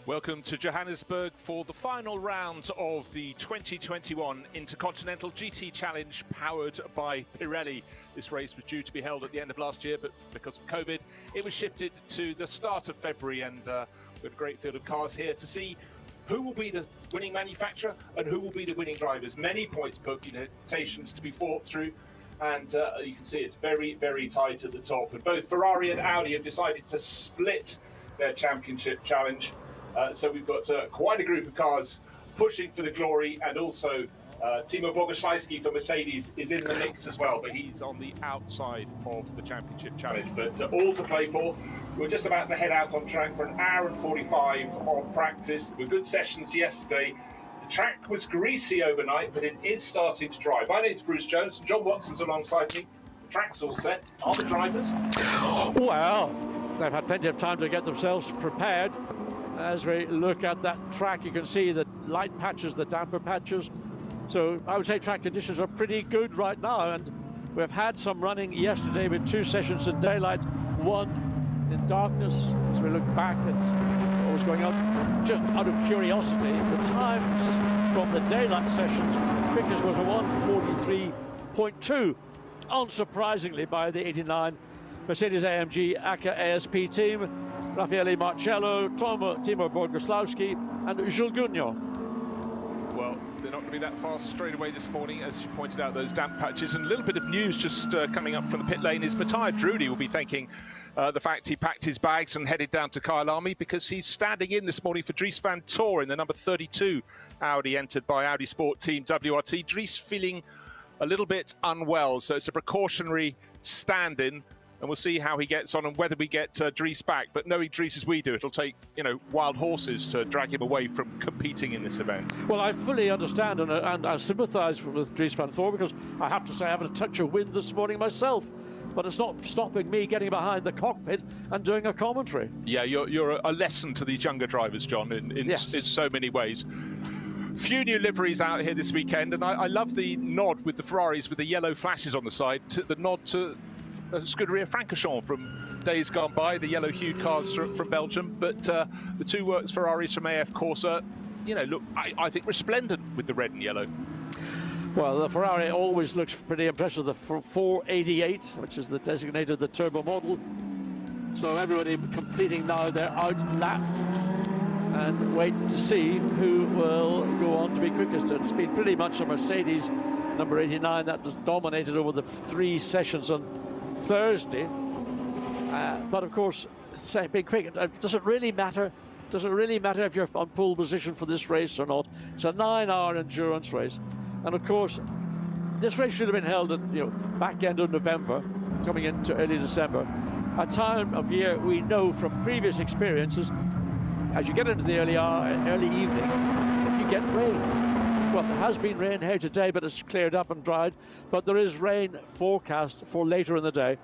Welcome to Johannesburg for the final round of the 2021 Intercontinental GT Challenge powered by Pirelli. This race was due to be held at the end of last year, but because of COVID, it was shifted to the start of February, and we have a great field of cars here to see who will be the winning manufacturer and who will be the winning drivers. Many points permutations to be fought through, and you can see it's very, very tight at the top. And both Ferrari and Audi have decided to split their championship challenge. So we've got quite a group of cars pushing for the glory, and also Timo Bogaski for Mercedes is in the mix as well, but he's on the outside of the championship challenge. But all to play for. We're just about to head out on track for an hour and 45 of practice. There were good sessions yesterday. The track was greasy overnight, but it is starting to dry. My name's Bruce Jones, and John Watson's alongside me. The track's all set. Are the drivers? Well, they've had plenty of time to get themselves prepared. As we look at that track, you can see the light patches, the damper patches. So I would say track conditions are pretty good right now, and we've had some running yesterday with 2 sessions in daylight, 1 in darkness. As we look back at what was going on, just out of curiosity, the times from the daylight sessions, quickest was a 1:43.2, unsurprisingly by the 89 Mercedes-AMG ACA ASP team. Raffaele Marcello, Timo Bogaski, and Jules Gougnot. Well, they're not going to be that fast straight away this morning, as you pointed out, those damp patches. And a little bit of news just coming up from the pit lane is Matthias Drudy will be thanking the fact he packed his bags and headed down to Kyalami, because he's standing in this morning for Dries van Tor in the number 32 Audi entered by Audi Sport Team WRT. Dries feeling a little bit unwell, so it's a precautionary stand-in. And we'll see how he gets on and whether we get Dries back. But knowing Dries as we do, it'll take, wild horses to drag him away from competing in this event. Well, I fully understand and I sympathise with Dries van Tor, because I have to say I haven't a touch of wind this morning myself. But it's not stopping me getting behind the cockpit and doing a commentary. Yeah, you're a lesson to these younger drivers, John, in so many ways. Few new liveries out here this weekend, and I love the nod with the Ferraris with the yellow flashes on the side, the nod to Scuderia Francorchamps from days gone by, the yellow-hued cars from Belgium. But the 2 Works Ferraris from AF Corsa, look, I think resplendent with the red and yellow. Well, the Ferrari always looks pretty impressive. The 488, which is the designated the turbo model. So everybody completing now their out lap, and wait to see who will go on to be quickest. It's been pretty much a Mercedes number 89 that was dominated over the 3 sessions on Thursday, but of course, being quick, does it really matter? Does it really matter if you're on pole position for this race or not? It's a 9-hour endurance race, and of course, this race should have been held at back end of November, coming into early December, a time of year we know from previous experiences. As you get into the early evening, you get rain. Well, there has been rain here today, but it's cleared up and dried. But there is rain forecast for later in the day.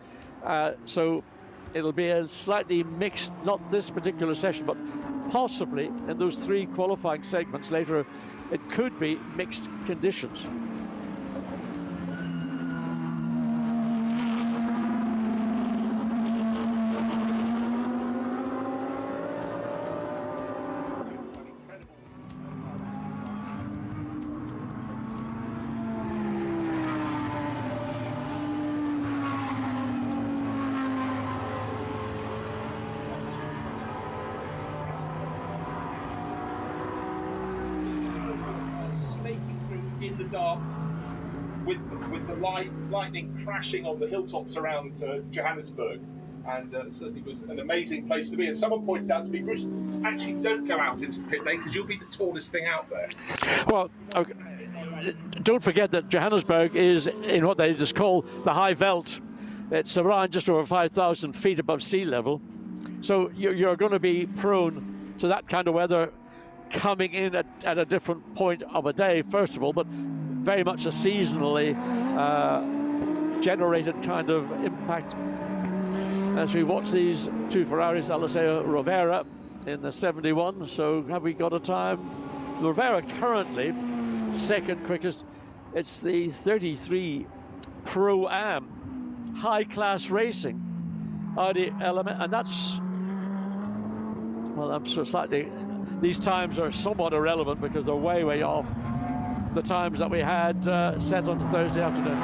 So it'll be a slightly mixed, not this particular session, but possibly in those 3 qualifying segments later, it could be mixed conditions. In the dark, with the lightning crashing on the hilltops around Johannesburg, and certainly was an amazing place to be. And someone pointed out to me, Bruce, actually don't go out into the pit lane because you'll be the tallest thing out there. Well, okay. Don't forget that Johannesburg is in what they just call the high veld. It's around just over 5,000 feet above sea level, so you're going to be prone to that kind of weather coming in at a different point of a day, first of all, but very much a seasonally generated kind of impact. As we watch these 2 Ferraris, Alessio Rovera in the 71. So have we got a time? Rovera currently 2nd quickest. It's the 33 Pro-Am high-class racing Audi element, and that's, well, I'm so slightly these times are somewhat irrelevant because they're way, way off the times that we had set on Thursday afternoon.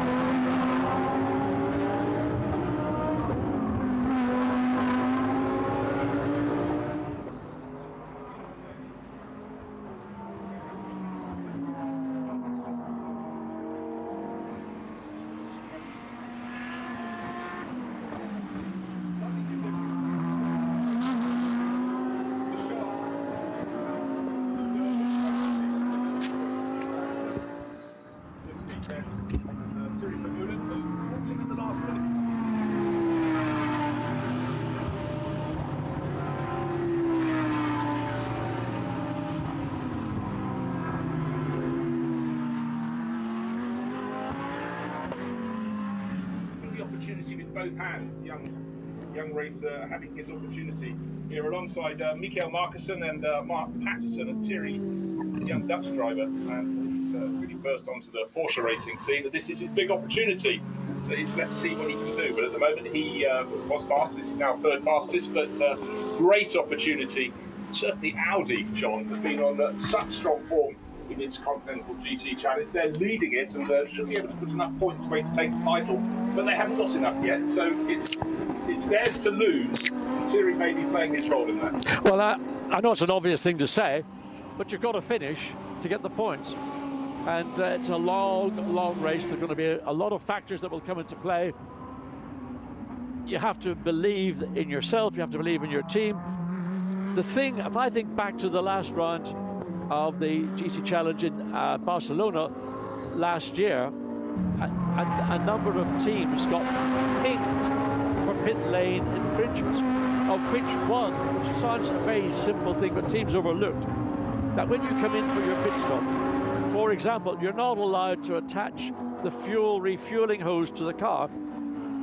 With both hands, young racer having his opportunity here alongside Mikael Markussen and Mark Patterson and Thierry, the young Dutch driver, and he's really burst onto the Porsche racing scene. And this is his big opportunity. So let's see what he can do. But at the moment he was fastest, he's now third fastest, but great opportunity. Certainly Audi, John, have been on such strong form in the Intercontinental GT Challenge. They're leading it and should be able to put enough points away to take the title, but they haven't got enough yet, so it's theirs to lose. Thierry may be playing his role in that. Well, I know it's an obvious thing to say, but you've got to finish to get the points. And it's a long, long race. There are going to be a lot of factors that will come into play. You have to believe in yourself, you have to believe in your team. The thing, if I think back to the last round of the GT Challenge in Barcelona last year, a number of teams got pinged for pit lane infringements, of which one, which sounds a very simple thing, but teams overlooked, that when you come in for your pit stop, for example, you're not allowed to attach the fuel refueling hose to the car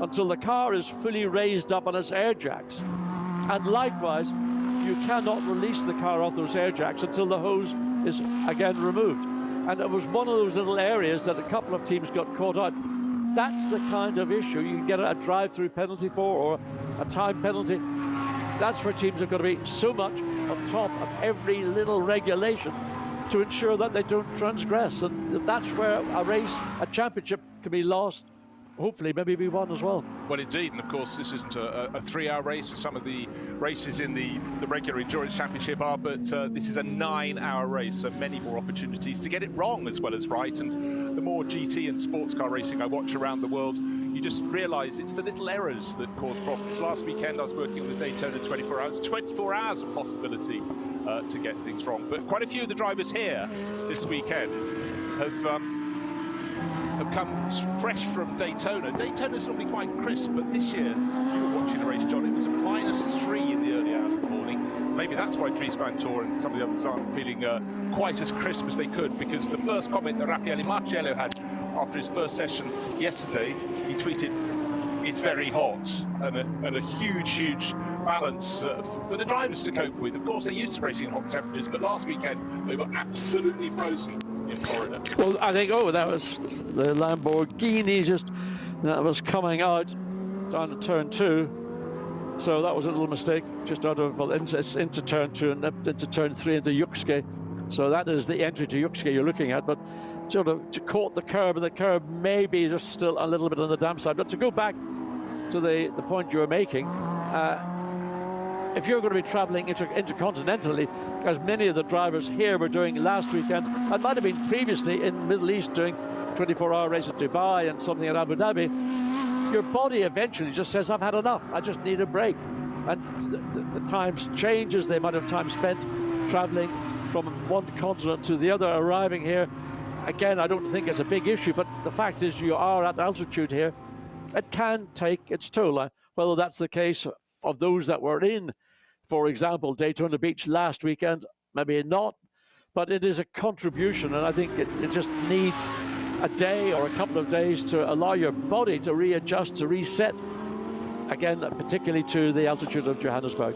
until the car is fully raised up on its air jacks. And likewise, you cannot release the car off those air jacks until the hose is again removed. And it was one of those little areas that a couple of teams got caught out. That's the kind of issue you can get a drive-through penalty for, or a time penalty. That's where teams have got to be so much on top of every little regulation to ensure that they don't transgress. And that's where a race, a championship, can be lost. Hopefully, maybe we won as well. Well, indeed, and of course, this isn't a 3-hour race, as some of the races in the regular endurance championship are, but this is a 9-hour race, so many more opportunities to get it wrong as well as right. And the more GT and sports car racing I watch around the world, you just realise it's the little errors that cause problems. Last weekend, I was working on the Daytona 24 hours, 24 hours of possibility to get things wrong. But quite a few of the drivers here this weekend have come fresh from Daytona. Daytona's normally quite crisp, but this year, you were watching the race, John, it was a -3 in the early hours of the morning. Maybe that's why Dries van Tor and some of the others aren't feeling quite as crisp as they could, because the first comment that Raffaele Marciello had after his first session yesterday, he tweeted, "It's very hot," and a huge balance for the drivers to cope with. Of course, they're used to racing in hot temperatures, but last weekend they were absolutely frozen in Florida. Well, I think, that was the Lamborghini that was coming out down to turn 2. So that was a little mistake, just out of, into turn 2 and into turn 3 into Juxke. So that is the entry to Juxke you're looking at, but sort of to caught the curb, and the curb may be just still a little bit on the damp side. But to go back to the point you were making, if you're going to be traveling intercontinentally, as many of the drivers here were doing last weekend, and might have been previously in the Middle East doing 24-hour race at Dubai and something at Abu Dhabi, your body eventually just says, I've had enough, I just need a break. And the times changes, the amount of time spent traveling from one continent to the other, arriving here. Again, I don't think it's a big issue, but the fact is you are at altitude here. It can take its toll. Whether that's the case of those that were in, for example, Daytona Beach last weekend, maybe not, but it is a contribution, and I think it just needs a day or a couple of days to allow your body to readjust, to reset, again, particularly to the altitude of Johannesburg.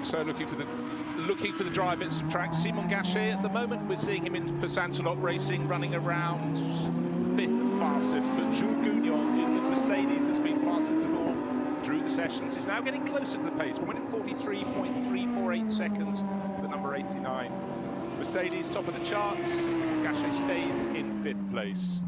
So looking for the dry bits of track, Simon Gachet at the moment, we're seeing him in for Santalot Racing, running around 5th fastest, but Jules Gounon in the Mercedes has been fastest of all through the sessions, is now getting closer to the pace. 1 minute 43.348 seconds for the number 89. Mercedes top of the charts. Bogaski stays in 5th place.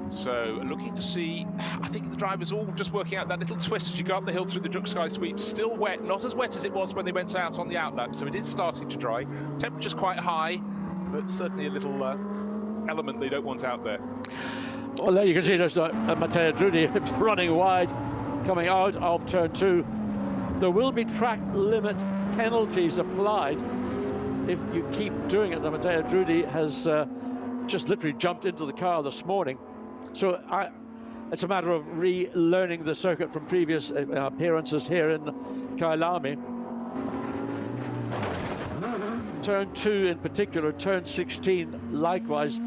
So looking to see, I think the drivers all just working out that little twist as you go up the hill through the Joburg Sky Sweep. Still wet, not as wet as it was when they went out on the outlap, so it is starting to dry. Temperature's quite high, but certainly a little element they don't want out there. Well, there you can see there's Matteo Drudi running wide, coming out of turn 2. There will be track limit penalties applied if you keep doing it. Matteo Drudi has just literally jumped into the car this morning. So it's a matter of relearning the circuit from previous appearances here in Kyalami. Turn 2 in particular, turn 16 likewise,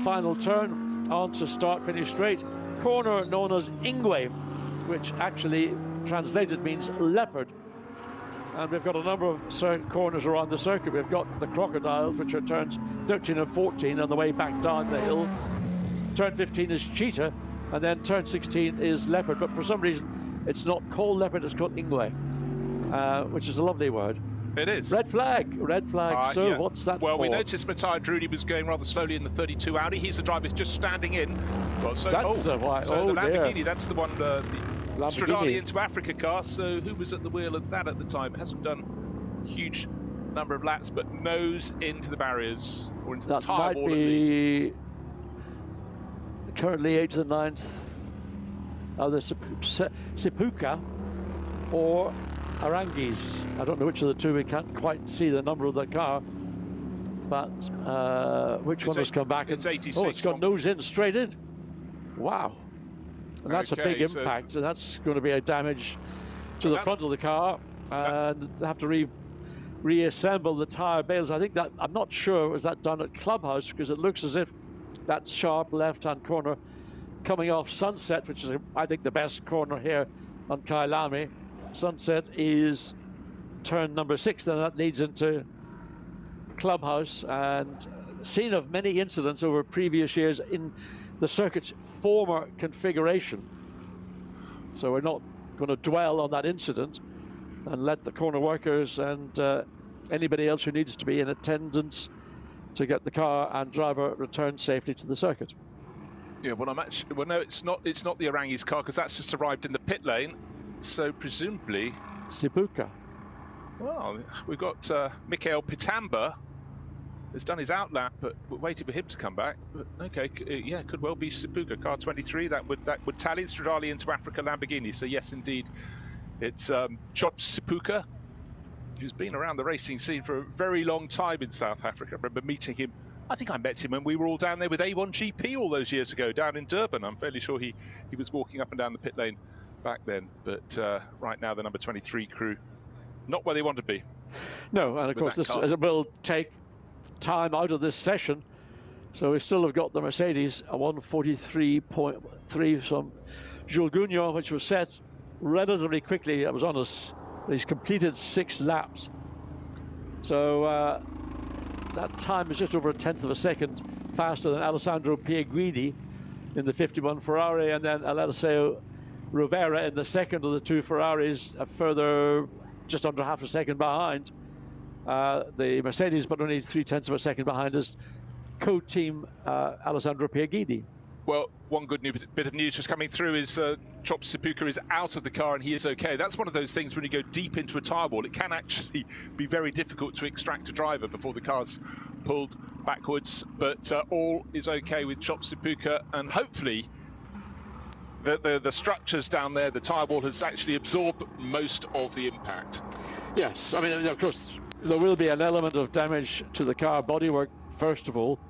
final turn, on to start, finish straight. Corner known as Ingwe, which actually translated means leopard. And we've got a number of corners around the circuit. We've got the crocodiles, which are turns 13 and 14 on the way back down the hill. Turn 15 is cheetah, and then turn 16 is leopard. But for some reason, it's not called leopard, it's called Ingwe, which is a lovely word. It is. Red flag. So yeah. What's that Well, for? we noticed Matteo Drudi was going rather slowly in the 32 Audi. He's the driver just standing in. Well, so that's the Lamborghini, dear. That's the one, the Stradale into Africa car. So who was at the wheel of that at the time? Hasn't done a huge number of laps, but nose into the barriers, or into the tyre wall at least. Currently 8th and 9th are the Sipuka or Arangis. I don't know which of the two. We can't quite see the number of the car, but which one has come back? It's 86. Oh, it's got nose in, straight in. Wow. And that's a big impact, and that's going to be a damage to the front of the car, and they have to reassemble the tyre bales. I think that, I'm not sure, was that done at Clubhouse, because it looks as if that sharp left-hand corner coming off Sunset, which is, I think, the best corner here on Kyalami. Sunset is turn number 6, and that leads into Clubhouse, and scene of many incidents over previous years in the circuit's former configuration. So we're not going to dwell on that incident and let the corner workers and anybody else who needs to be in attendance to get the car and driver returned safely to the circuit. Yeah, well, no, it's not the Arangi's car, because that's just arrived in the pit lane. So presumably Sipuka. Well, we've got Mikael Pitamba has done his outlap, but we're waiting for him to come back. But okay, yeah, could well be Sipuka, car 23. That would tally Stradale into Africa Lamborghini. So yes, indeed, it's Job Sipuka, who's been around the racing scene for a very long time in South Africa. I remember meeting him. I think I met him when we were all down there with A1GP all those years ago, down in Durban. I'm fairly sure he was walking up and down the pit lane back then. But right now, the number 23 crew, not where they want to be. No, and of course this will take time out of this session. So we still have got the Mercedes, a 1:43.3 from Jules Gounon, which was set relatively quickly. It was on us. He's completed 6 laps. So that time is just over a tenth of a second faster than Alessandro Pierguidi in the 51 Ferrari, and then Alessio Rovera in the second of the 2 Ferraris, a further just under half a second behind the Mercedes, but only 0.3 of a second behind us co-team Alessandro Pierguidi. Well, one good bit of news just coming through is Chop Sipuka is out of the car and he is okay. That's one of those things when you go deep into a tyre wall, it can actually be very difficult to extract a driver before the car's pulled backwards. But all is okay with Chop Sipuka, and hopefully the structures down there, the tyre wall has actually absorbed most of the impact. Yes, I mean, of course, there will be an element of damage to the car bodywork, first of all.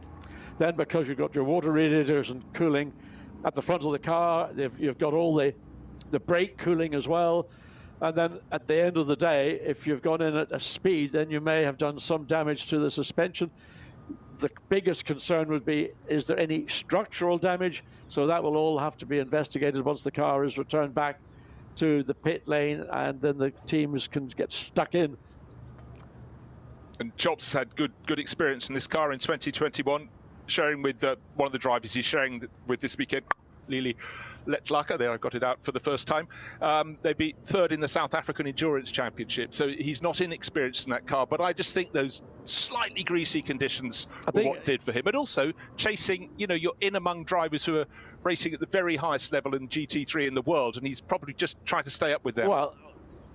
Then, because you've got your water radiators and cooling at the front of the car, you've got all the brake cooling as well. And then at the end of the day, if you've gone in at a speed, then you may have done some damage to the suspension. The biggest concern would be, is there any structural damage? So that will all have to be investigated once the car is returned back to the pit lane, and then the teams can get stuck in. And Chops has had good experience in this car in 2021, sharing with one of the drivers he's sharing with this weekend, Lili Letlaka. There, I got it out for the first time. They beat third in the South African Endurance Championship, so he's not inexperienced in that car. But I just think those slightly greasy conditions were what did for him. But also chasing, you're in among drivers who are racing at the very highest level in GT3 in the world, and he's probably just trying to stay up with them. Well,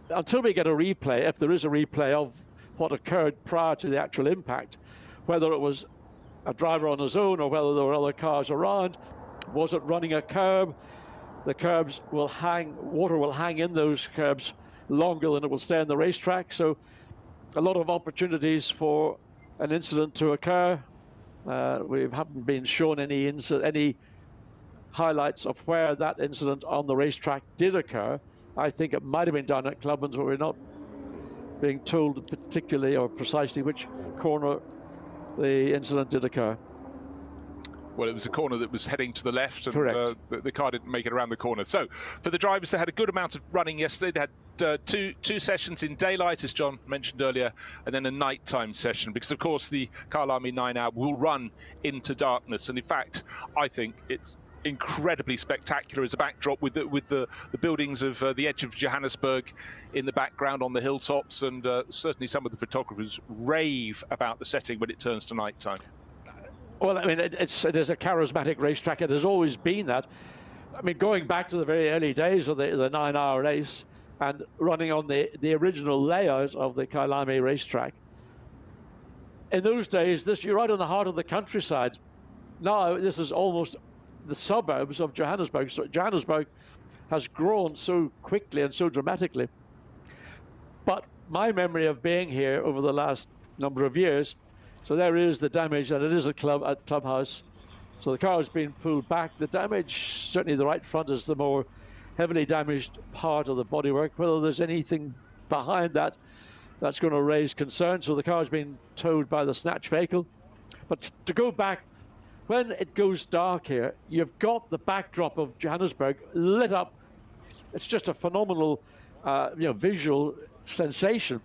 until we get a replay, if there is a replay of what occurred prior to the actual impact, whether it was a driver on his own or whether there were other cars around, was it running a curb? The curbs will hang, water will hang in those curbs longer than it will stay on the racetrack. So a lot of opportunities for an incident to occur. We haven't been shown any highlights of where that incident on the racetrack did occur. I think it might have been done at Clubman's, but we're not being told particularly or precisely which corner the incident did occur. Well, it was a corner that was heading to the left, and the car didn't make it around the corner. So, for the drivers, they had a good amount of running yesterday. They had two sessions in daylight, as John mentioned earlier, and then a nighttime session, because, of course, the Kyalami 9-hour will run into darkness. And, in fact, I think it's incredibly spectacular as a backdrop with the buildings of the edge of Johannesburg in the background on the hilltops, and certainly some of the photographers rave about the setting when it turns to nighttime. Well, I mean, it is a charismatic racetrack. It has always been that. I mean, going back to the very early days of the 9-hour race and running on the original layout of the Kyalami racetrack, in those days, you're right in the heart of the countryside. Now, this is almost the suburbs of Johannesburg. So Johannesburg has grown so quickly and so dramatically. But my memory of being here over the last number of years, so there is the damage, and it is a clubhouse. So the car has been pulled back. The damage, certainly the right front, is the more heavily damaged part of the bodywork. Whether there's anything behind that, that's going to raise concern. So the car has been towed by the snatch vehicle. But to go back, when it goes dark here, you've got the backdrop of Johannesburg lit up. It's just a phenomenal, visual sensation.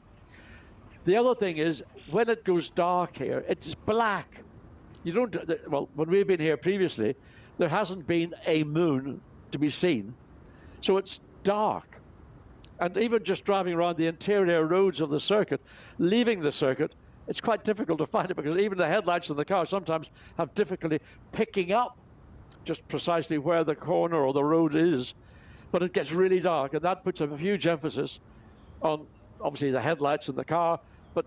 The other thing is, when it goes dark here, it's black. You don't, well, when we've been here previously, there hasn't been a moon to be seen. So it's dark. And even just driving around the interior roads of the circuit, leaving the circuit, it's quite difficult to find it, because even the headlights in the car sometimes have difficulty picking up just precisely where the corner or the road is. But it gets really dark, and that puts a huge emphasis on, obviously, the headlights in the car, but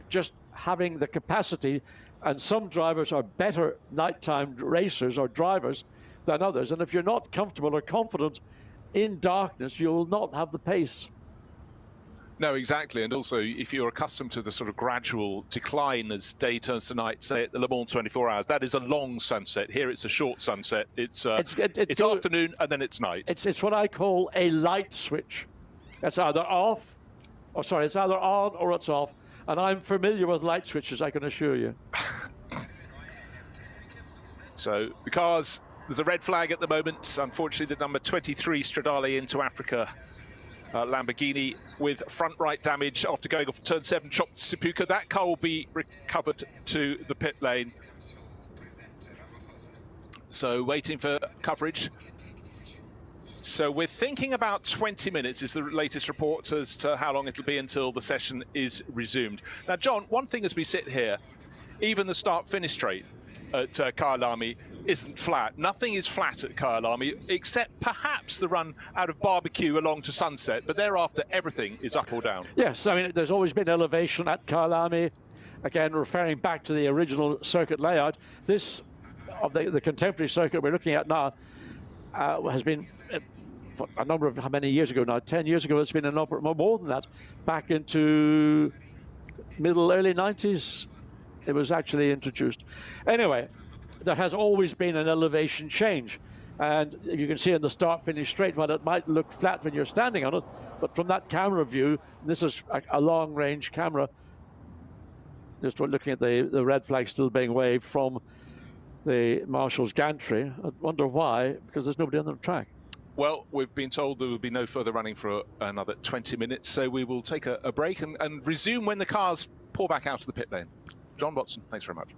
just having the capacity. And some drivers are better nighttime racers or drivers than others. And if you're not comfortable or confident in darkness, you'll not have the pace. No, exactly. And also, if you're accustomed to the sort of gradual decline as day turns to night, say at the Le Mans 24 hours, that is a long sunset. Here it's a short sunset. It's afternoon and then it's night. It's what I call a light switch. It's either off, or sorry, it's either on or it's off. And I'm familiar with light switches, I can assure you. So the cars, there's a red flag at the moment. Unfortunately, the number 23 Stradale into Africa Lamborghini with front right damage after going off turn 7, chopped Sipuka. That car will be recovered to the pit lane. So waiting for coverage. So we're thinking about 20 minutes is the latest report as to how long it'll be until the session is resumed. Now, John, one thing as we sit here, even the start-finish straight at Kyalami isn't flat. Nothing is flat at Kyalami, except perhaps the run out of Barbecue along to Sunset, but thereafter everything is up or down. Yes, I mean, there's always been elevation at Kyalami. Again, referring back to the original circuit layout, this, of the contemporary circuit we're looking at now, has been a number of, how many years ago now? 10 years ago, it's been a number more than that. Back into early 90s, it was actually introduced. Anyway, there has always been an elevation change. And you can see in the start-finish straight, well, it might look flat when you're standing on it, but from that camera view, this is a long-range camera, just looking at the red flag still being waved from the marshal's gantry. I wonder why, because there's nobody on the track. Well, we've been told there will be no further running for another 20 minutes, so we will take a break and resume when the cars pour back out of the pit lane. John Watson, thanks very much.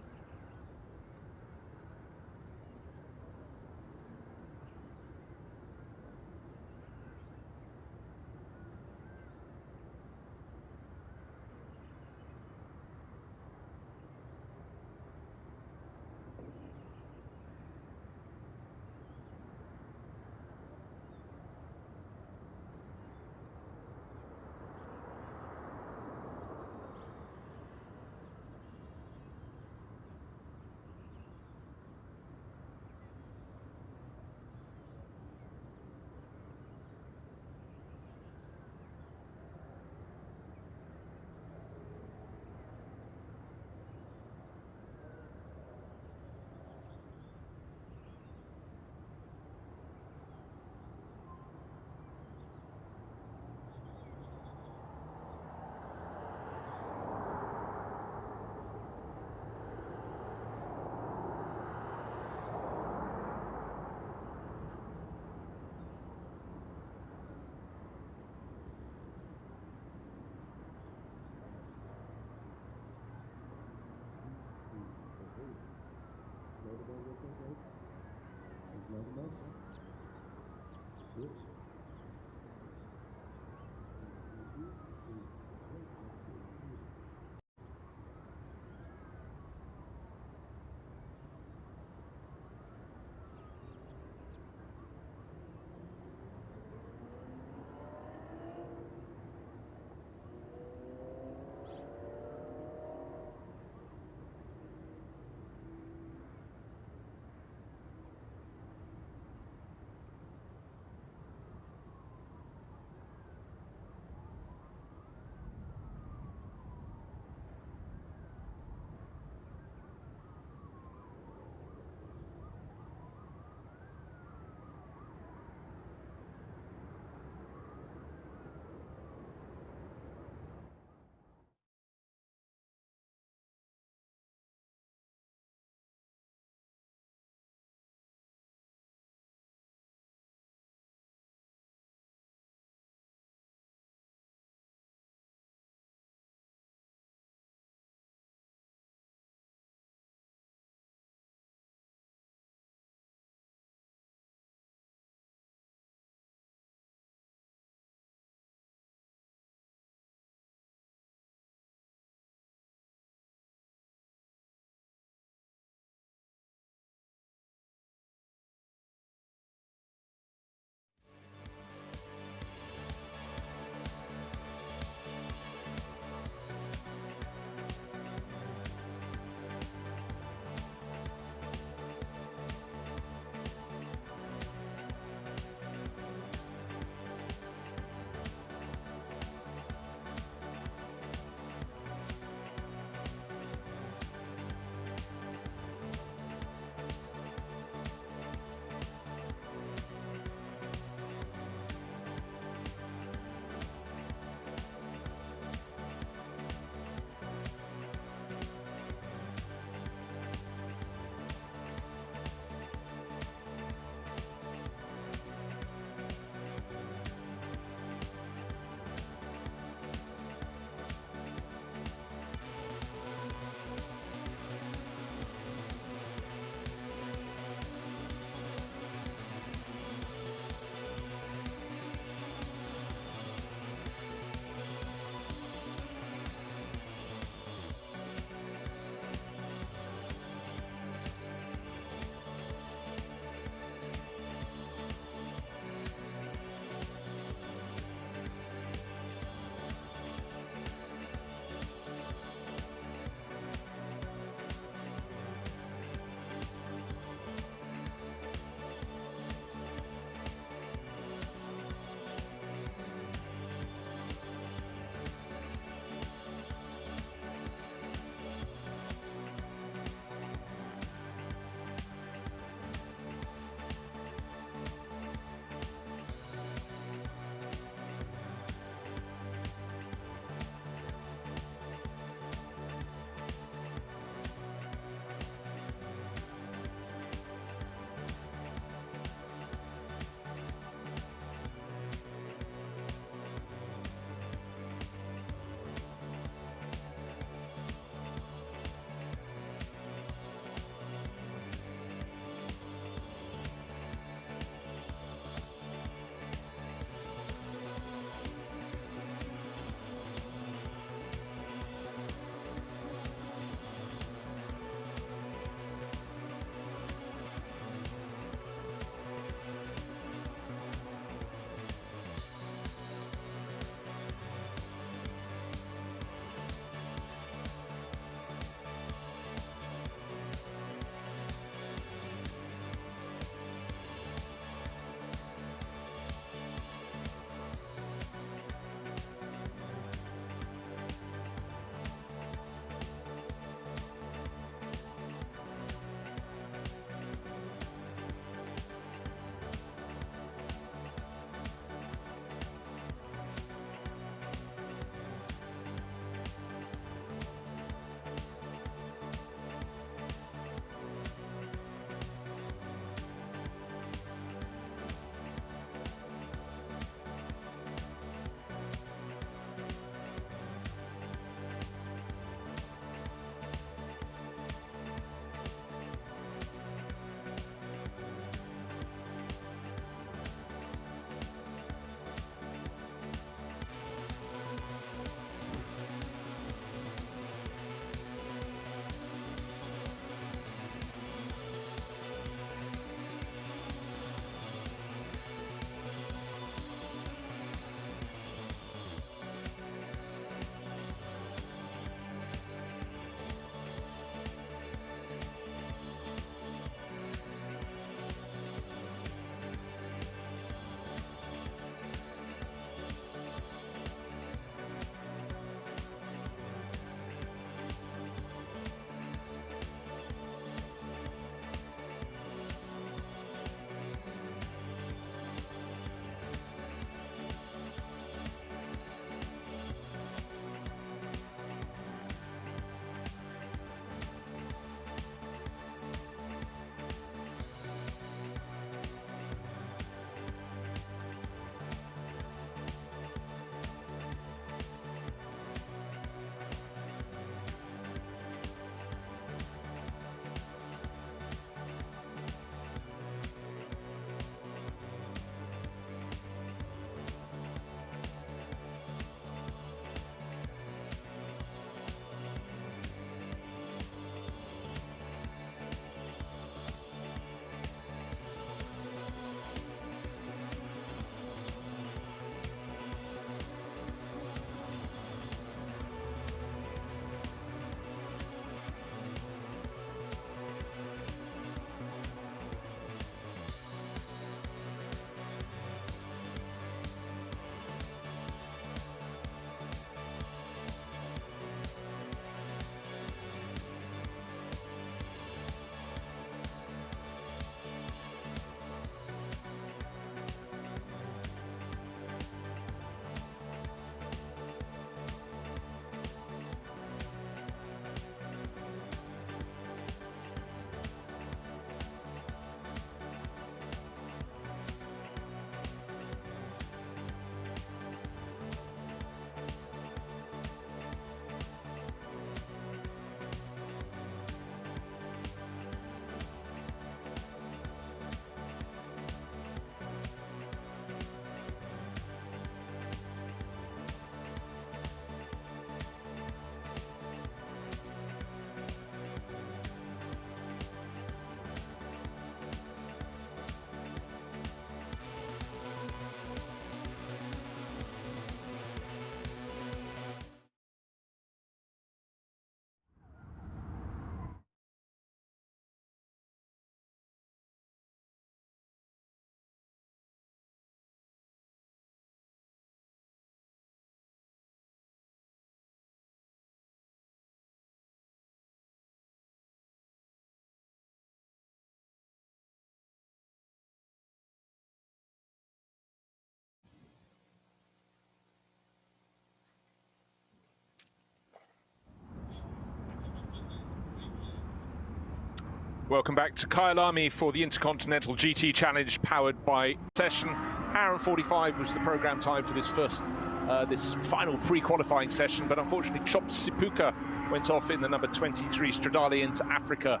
Welcome back to Kyalami for the Intercontinental GT Challenge powered by Session. Hour and 45 was the program time for this final pre-qualifying session, but unfortunately Chops Sipuka went off in the number 23 Stradale into Africa.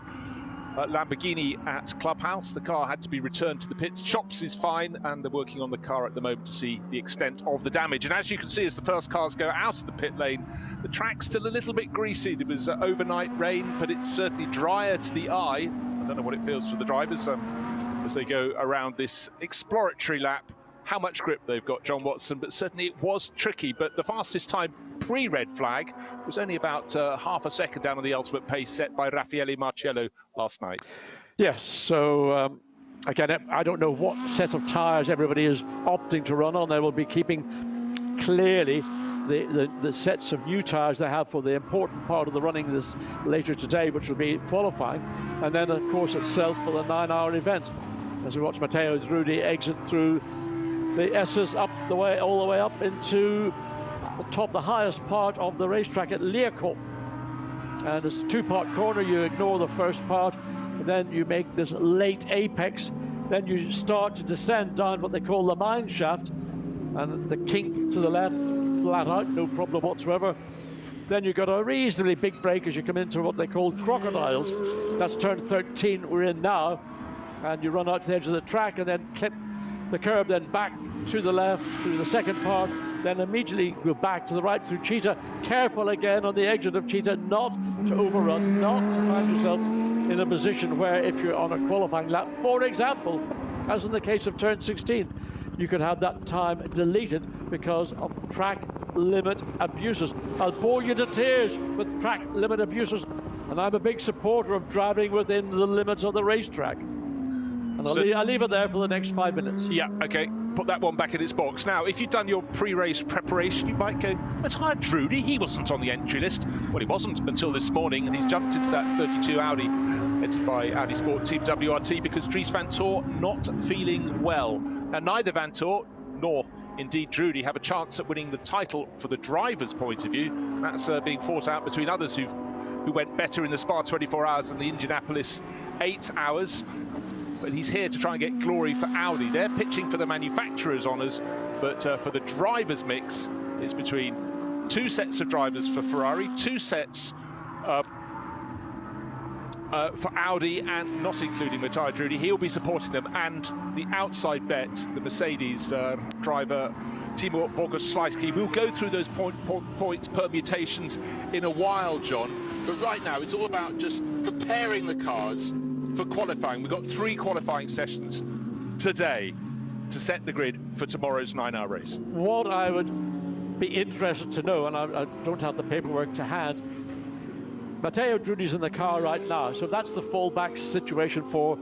Lamborghini at Clubhouse. The car had to be returned to the pits. Chops is fine, and they're working on the car at the moment to see the extent of the damage. And as you can see, as the first cars go out of the pit lane, the track's still a little bit greasy. There was overnight rain, but it's certainly drier to the eye. I don't know what it feels for the drivers as they go around this exploratory lap. How much grip they've got, John Watson, but certainly it was tricky. But the fastest time pre-red flag was only about half a second down on the ultimate pace set by Raffaele Marciello last night. Yes, so again, I don't know what set of tyres everybody is opting to run on. They will be keeping clearly the sets of new tyres they have for the important part of the running this later today, which will be qualifying, and then of course itself for the 9-hour event. As we watch Matteo Drudi exit through the S's up the way, all the way up into the top, the highest part of the racetrack at Liaco. And it's a two-part corner. You ignore the first part, and then you make this late apex. Then you start to descend down what they call the mine shaft, and the kink to the left, flat out, no problem whatsoever. Then you've got a reasonably big break as you come into what they call crocodiles. That's turn 13 we're in now, and you run out to the edge of the track and then clip the curb, then back to the left through the second part, then immediately go back to the right through Cheetah. Careful again on the exit of Cheetah, not to overrun, not to find yourself in a position where if you're on a qualifying lap, for example, as in the case of turn 16, you could have that time deleted because of track limit abuses. I'll bore you to tears with track limit abuses, and I'm a big supporter of driving within the limits of the racetrack. And I'll leave it there for the next 5 minutes. Yeah, okay. Put that one back in its box. Now, if you've done your pre-race preparation, you might go, Matteo Drudi, he wasn't on the entry list. Well, he wasn't until this morning, and he's jumped into that 32 Audi, headed by Audi Sport Team WRT, because Dries van Toor not feeling well. Now, neither Van Toor nor indeed Drudi have a chance at winning the title for the driver's point of view. That's being fought out between others who went better in the Spa 24 hours and the Indianapolis 8 hours. But he's here to try and get glory for Audi. They're pitching for the manufacturer's honours, but for the driver's mix, it's between two sets of drivers for Ferrari, two sets for Audi, and not including Matteo Drudi. He'll be supporting them, and the outside bet, the Mercedes driver Timo Bogaski. We'll go through those points permutations in a while, John, but right now it's all about just preparing the cars for qualifying. We've got 3 qualifying sessions today to set the grid for tomorrow's 9-hour race. What I would be interested to know, and I don't have the paperwork to hand, Matteo Drudi's in the car right now, so that's the fallback situation for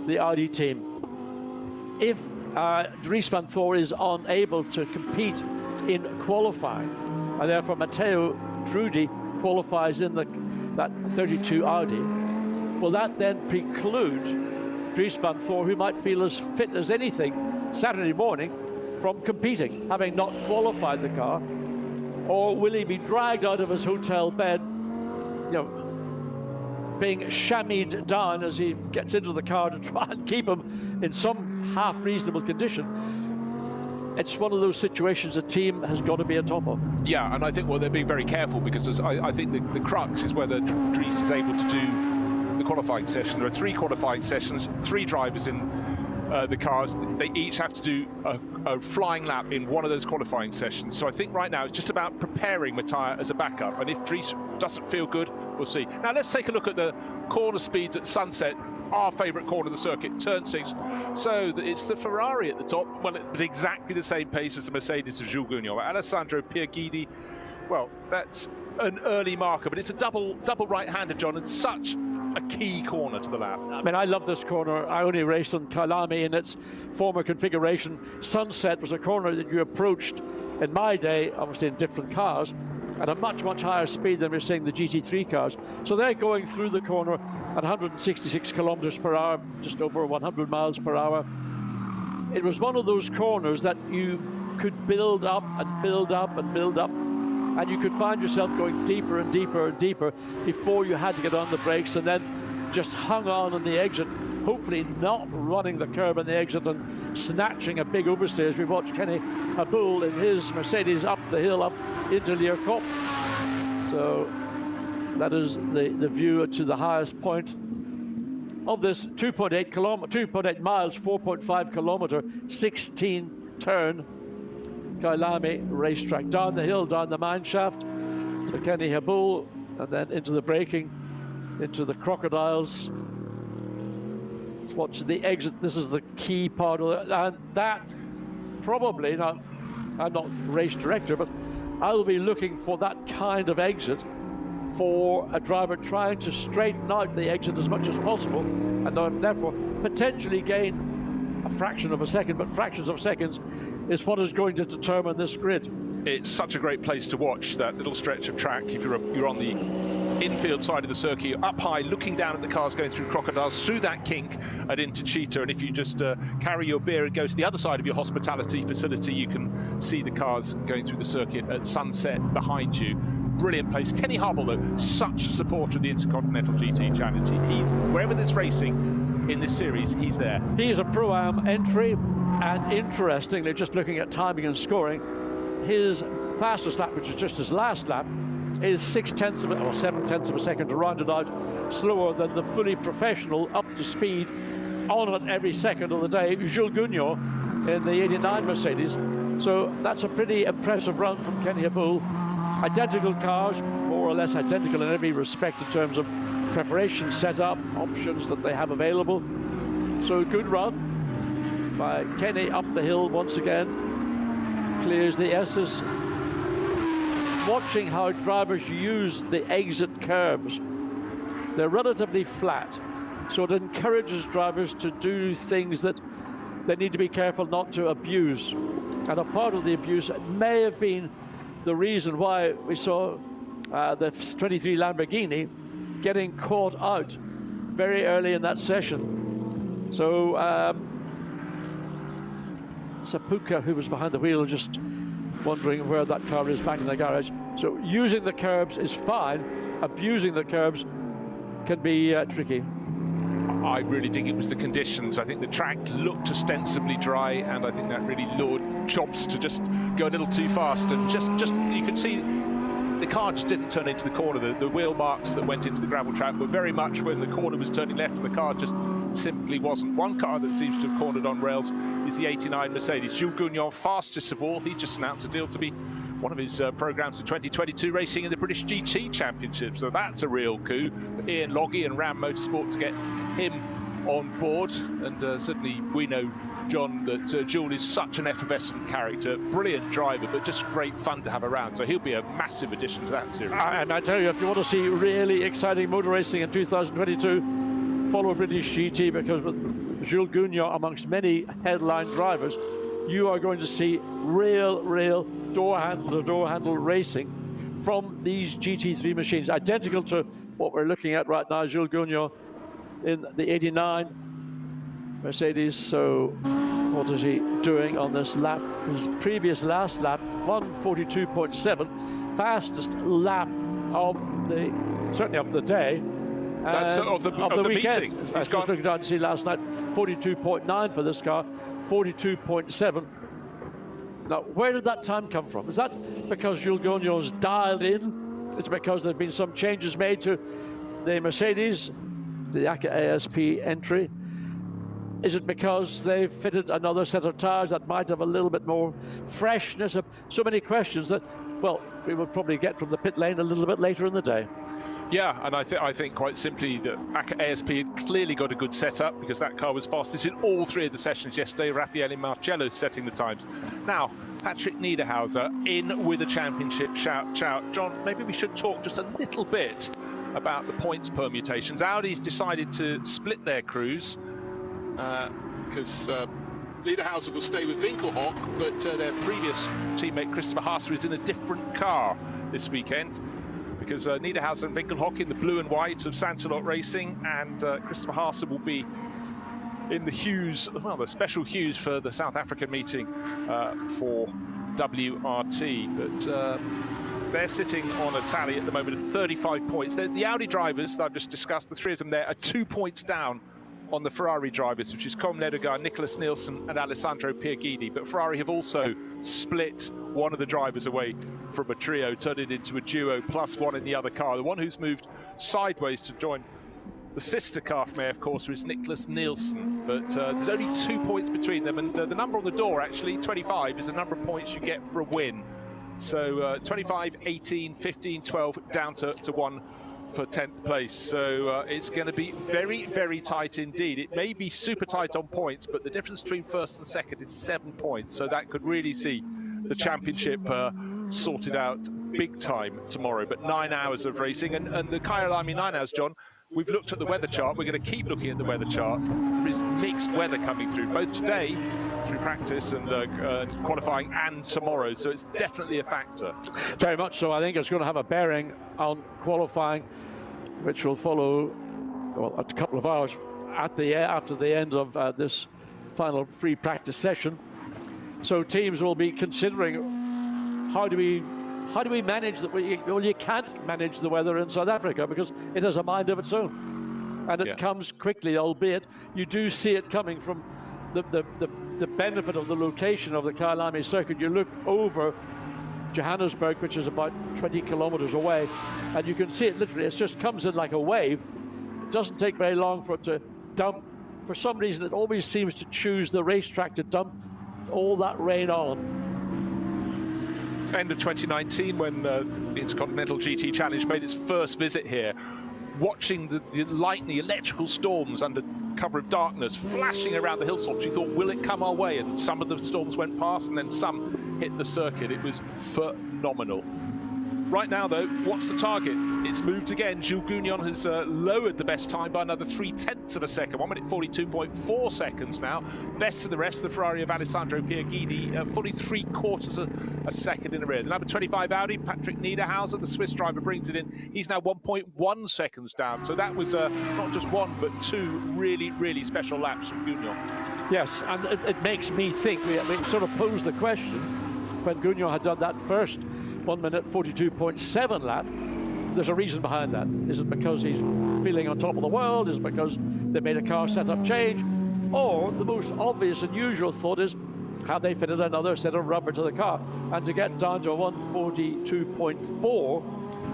the Audi team. If Dries van Toor is unable to compete in qualifying, and therefore Matteo Drudi qualifies in that 32 Audi, will that then preclude Dries van Toor, who might feel as fit as anything Saturday morning, from competing, having not qualified the car? Or will he be dragged out of his hotel bed, you know, being chamoised down as he gets into the car to try and keep him in some half-reasonable condition? It's one of those situations a team has got to be on top of. Yeah, and I think, well, they're being very careful, because I think the crux is whether Dries is able to do the qualifying session. There are 3 qualifying sessions, 3 drivers in the cars. They each have to do a flying lap in one of those qualifying sessions. So I think right now it's just about preparing Matteo as a backup, and if Dries doesn't feel good, we'll see. Now let's take a look at the corner speeds at Sunset, our favourite corner of the circuit, turn 6. So it's the Ferrari at the top, well, at exactly the same pace as the Mercedes of Jules Gougnot. Alessandro Pierguidi, well, that's an early marker, but it's a double right-hander, John, and such a key corner to the lap. I mean, I love this corner. I only raced on Kyalami in its former configuration. Sunset was a corner that you approached in my day, obviously in different cars, at a much higher speed than we're seeing the GT3 cars. So they're going through the corner at 166 kilometers per hour, just over 100 miles per hour. It was one of those corners that you could build up and build up and build up, and you could find yourself going deeper and deeper and deeper before you had to get on the brakes. And then just hung on the exit, hopefully not running the curb on the exit and snatching a big oversteer as we watch Kenny Habul in his Mercedes up the hill, up into Leerkop. So that is the view to the highest point of this 2.8 miles, 4.5 kilometer, 16 turn Kyalami racetrack. Down the hill, down the mine shaft to Kenny Habul, and then into the braking, into the crocodiles. Let's watch the exit. This is the key part of it, and that probably, now I'm not race director, but I will be looking for that kind of exit for a driver trying to straighten out the exit as much as possible, and therefore potentially gain a fraction of a second, but fractions of seconds is what is going to determine this grid. It's such a great place to watch that little stretch of track. If you're on the infield side of the circuit, you're up high looking down at the cars going through crocodiles, through that kink and into Cheetah, and if you just carry your beer and go to the other side of your hospitality facility, you can see the cars going through the circuit at sunset behind you. Brilliant place. Kenny Habul, though, such a supporter of the Intercontinental GT Challenge. He's wherever there's racing in this series, he's there. He is a Pro-Am entry, and interestingly, just looking at timing and scoring, his fastest lap, which is just his last lap, is 0.6 of or 0.7 of a second to round it out, slower than the fully professional, up to speed, on it every second of the day, Jules Gougnot in the 89 Mercedes. So that's a pretty impressive run from Kenny Habul. Identical cars, more or less identical in every respect in terms of preparation, setup, options that they have available. So good run by Kenny up the hill once again, clears the S's. Watching how drivers use the exit curbs. They're relatively flat, so it encourages drivers to do things that they need to be careful not to abuse. And a part of the abuse may have been the reason why we saw the 23 Lamborghini getting caught out very early in that session. So Sapuka, who was behind the wheel, just wondering where that car is back in the garage. So using the curbs is fine. Abusing the curbs can be tricky. I really think it was the conditions. I think the track looked ostensibly dry, and I think that really lured Chops to just go a little too fast, and just you could see the car just didn't turn into the corner. The wheel marks that went into the gravel trap were very much when the corner was turning left, and the car just simply wasn't. One car that seems to have cornered on rails is the 89 Mercedes. Jules Gougnot, fastest of all. He just announced a deal to be one of his programs of 2022 racing in the British GT Championship. So that's a real coup for Ian Loggy and Ram Motorsport to get him on board. And certainly we know, John, that Jules is such an effervescent character, brilliant driver, but just great fun to have around. So he'll be a massive addition to that series. And I tell you, if you want to see really exciting motor racing in 2022, follow British GT, because with Jules Gougnot amongst many headline drivers, you are going to see real door handle to door handle racing from these GT3 machines, identical to what we're looking at right now. Jules Gougnot in the 89 Mercedes. So what is he doing on this lap? His previous last lap, 1:42.7, fastest lap of the, certainly of the day. That's of the weekend. I was looking down to see last night, 42.9 for this car, 42.7. Now, where did that time come from? Is that because Jules Gougnot's dialed in? It's because there have been some changes made to the Mercedes, the ACA ASP entry. Is it because they've fitted another set of tyres that might have a little bit more freshness? So many questions that, well, we will probably get from the pit lane a little bit later in the day. Yeah, and I think quite simply that ACA ASP had clearly got a good setup, because that car was fastest in all three of the sessions yesterday. Raffaele Marcello setting the times. Now, Patrick Niederhauser in with a championship shout. John, maybe we should talk just a little bit about the points permutations. Audi's decided to split their crews because Niederhauser will stay with Winkelhock, but their previous teammate Christopher Haase is in a different car this weekend, because Niederhauser and Winkelhock in the blue and white of Sansalot Racing, and Christopher Haase will be in the hues, well, the special hues for the South African meeting for WRT. But They're sitting on a tally at the moment of 35 points. The Audi drivers that I've just discussed, the three of them there, are 2 points down on the Ferrari drivers, which is Com Ledegaard, Nicholas Nielsen and Alessandro Pierguidi. But Ferrari have also split one of the drivers away from a trio, turned it into a duo, plus one in the other car. The one who's moved sideways to join the sister car from AF Corsa is Nicholas Nielsen, but there's only 2 points between them, and the number on the door, actually, 25, is the number of points you get for a win. So 25, 18, 15, 12, down to 1 for 10th place. So it's going to be very, very tight indeed. It may be super tight on points, but the difference between first and second is 7 points. So that could really see the championship sorted out big time tomorrow. But 9 hours of racing, and the Kyalami 9 hours, John, we've looked at the weather chart. We're going to keep looking at the weather chart. There is mixed weather coming through, both today through practice and qualifying, and tomorrow. So it's definitely a factor. Very much so. I think it's going to have a bearing on qualifying, which will follow, well, a couple of hours after the end of this final free practice session. So teams will be considering how do we manage that? Well, you can't manage the weather in South Africa because it has a mind of its own, and it comes quickly. Albeit you do see it coming from the benefit of the location of the Kyalami circuit. You look over Johannesburg, which is about 20 kilometers away, and you can see it literally. It just comes in like a wave. It doesn't take very long for it to dump. For some reason, it always seems to choose the racetrack to dump all that rain on. End of 2019, when the Intercontinental GT Challenge made its first visit here, watching the lightning, electrical storms under cover of darkness flashing around the hilltops, you thought, will it come our way? And some of the storms went past, and then some hit the circuit. It was phenomenal. Right now, though, what's the target? It's moved again. Jules Gounon has lowered the best time by another 0.3 of a second. 1 minute 42.4 seconds now. Best of the rest, the Ferrari of Alessandro Pierguidi, fully 3/4 of a second in the rear. The number 25 Audi, Patrick Niederhauser, the Swiss driver, brings it in. He's now 1.1 seconds down. So that was not just one, but two really, really special laps from Gounon. Yes, and it makes me think, we sort of posed the question when Gounon had done that first 1 minute 42.7 lap. There's a reason behind that. Is it because he's feeling on top of the world? Is it because they made a car setup change? Or the most obvious and usual thought is, have they fitted another set of rubber to the car? And to get down to 142.4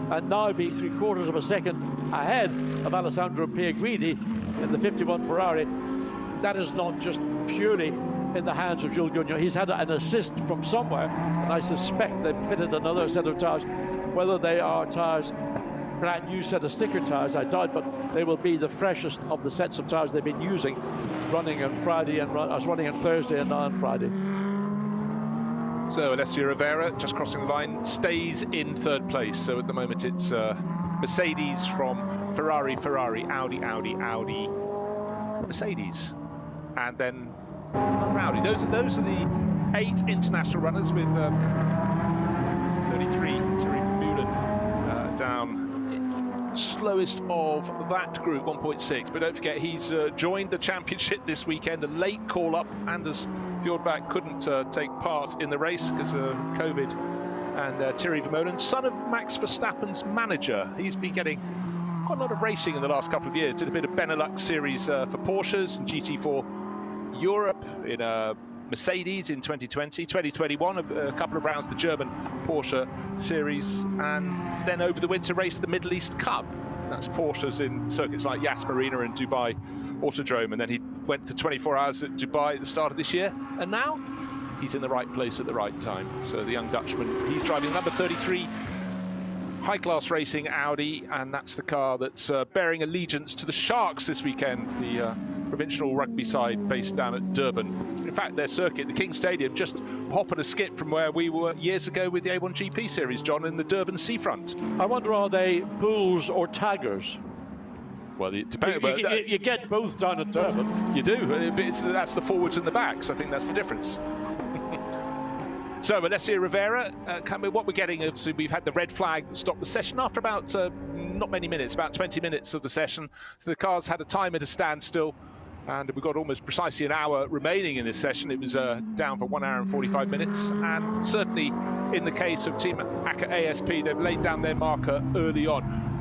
and now be 3/4 of a second ahead of Alessandro Pierguidi in the 51 Ferrari, that is not just purely in the hands of Jules Gounon. He's had an assist from somewhere, and I suspect they've fitted another set of tyres. Whether they are tyres, brand new set of sticker tyres, I doubt, but they will be the freshest of the sets of tyres they've been using, running on Friday and running on Thursday and now on Friday. So Alessio Rivera, just crossing the line, stays in 3rd place. So at the moment it's Mercedes from Ferrari, Audi, Mercedes, and then Audi. Those are the 8 international runners, with 33 Thierry Vermeulen down slowest of that group, 1.6. But don't forget, he's joined the championship this weekend. A late call up. Anders Fjordbach couldn't take part in the race because of COVID. And Thierry Vermeulen, son of Max Verstappen's manager, he's been getting quite a lot of racing in the last couple of years. Did a bit of Benelux series for Porsches and GT4 Europe in Mercedes in 2020, 2021, a couple of rounds the German Porsche series, and then over the winter raced the Middle East Cup. That's Porsches in circuits like Yas Marina and Dubai Autodrome, and then he went to 24 hours at Dubai at the start of this year, and now he's in the right place at the right time. So the young Dutchman, he's driving number 33 high-class racing Audi, and that's the car that's bearing allegiance to the Sharks this weekend, the provincial rugby side based down at Durban. In fact, their circuit, the King Stadium, just hop and a skip from where we were years ago with the A1GP series, John, in the Durban seafront. I wonder, are they bulls or taggers? Well, it depends. You get both down at Durban. You do. That's the forwards and the backs. I think that's the difference. So, Alessio Rivera, what we're getting, obviously, we've had the red flag that stopped the session after about not many minutes, about 20 minutes of the session. So the cars had a time at a standstill. And we've got almost precisely an hour remaining in this session. It was down for 1 hour and 45 minutes. And certainly in the case of Team ACA ASP, they've laid down their marker early on.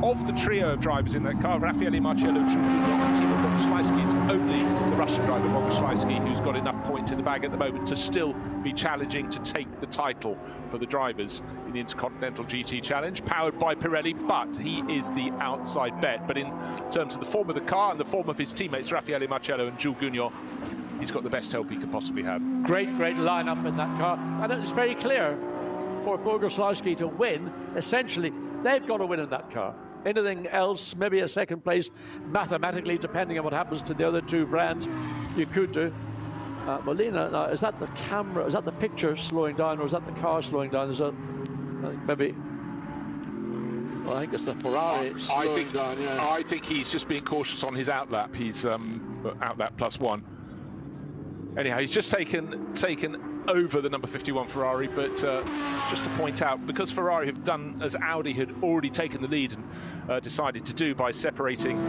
Of the trio of drivers in that car, Raffaele Marcello, and Timo Bogaski, it's only the Russian driver, Bogaski, who's got enough points in the bag at the moment to still be challenging to take the title for the drivers in the Intercontinental GT Challenge, powered by Pirelli, but he is the outside bet. But in terms of the form of the car and the form of his teammates, Raffaele Marcello and Jules Gounon, he's got the best help he could possibly have. Great lineup in that car. And it's very clear for Bogaski to win, essentially, they've got to win in that car. Anything else, maybe a second place, mathematically, depending on what happens to the other two brands, you could do. Molina, now, is that the camera, is that the picture slowing down, or is that the car slowing down? Is that maybe? Well, I think it's the Ferrari slowing down, yeah. I think he's just being cautious on his outlap. He's outlap +1. Anyhow, he's just taken over the number 51 Ferrari, but just to point out, because Ferrari have done as Audi had already taken the lead and decided to do by separating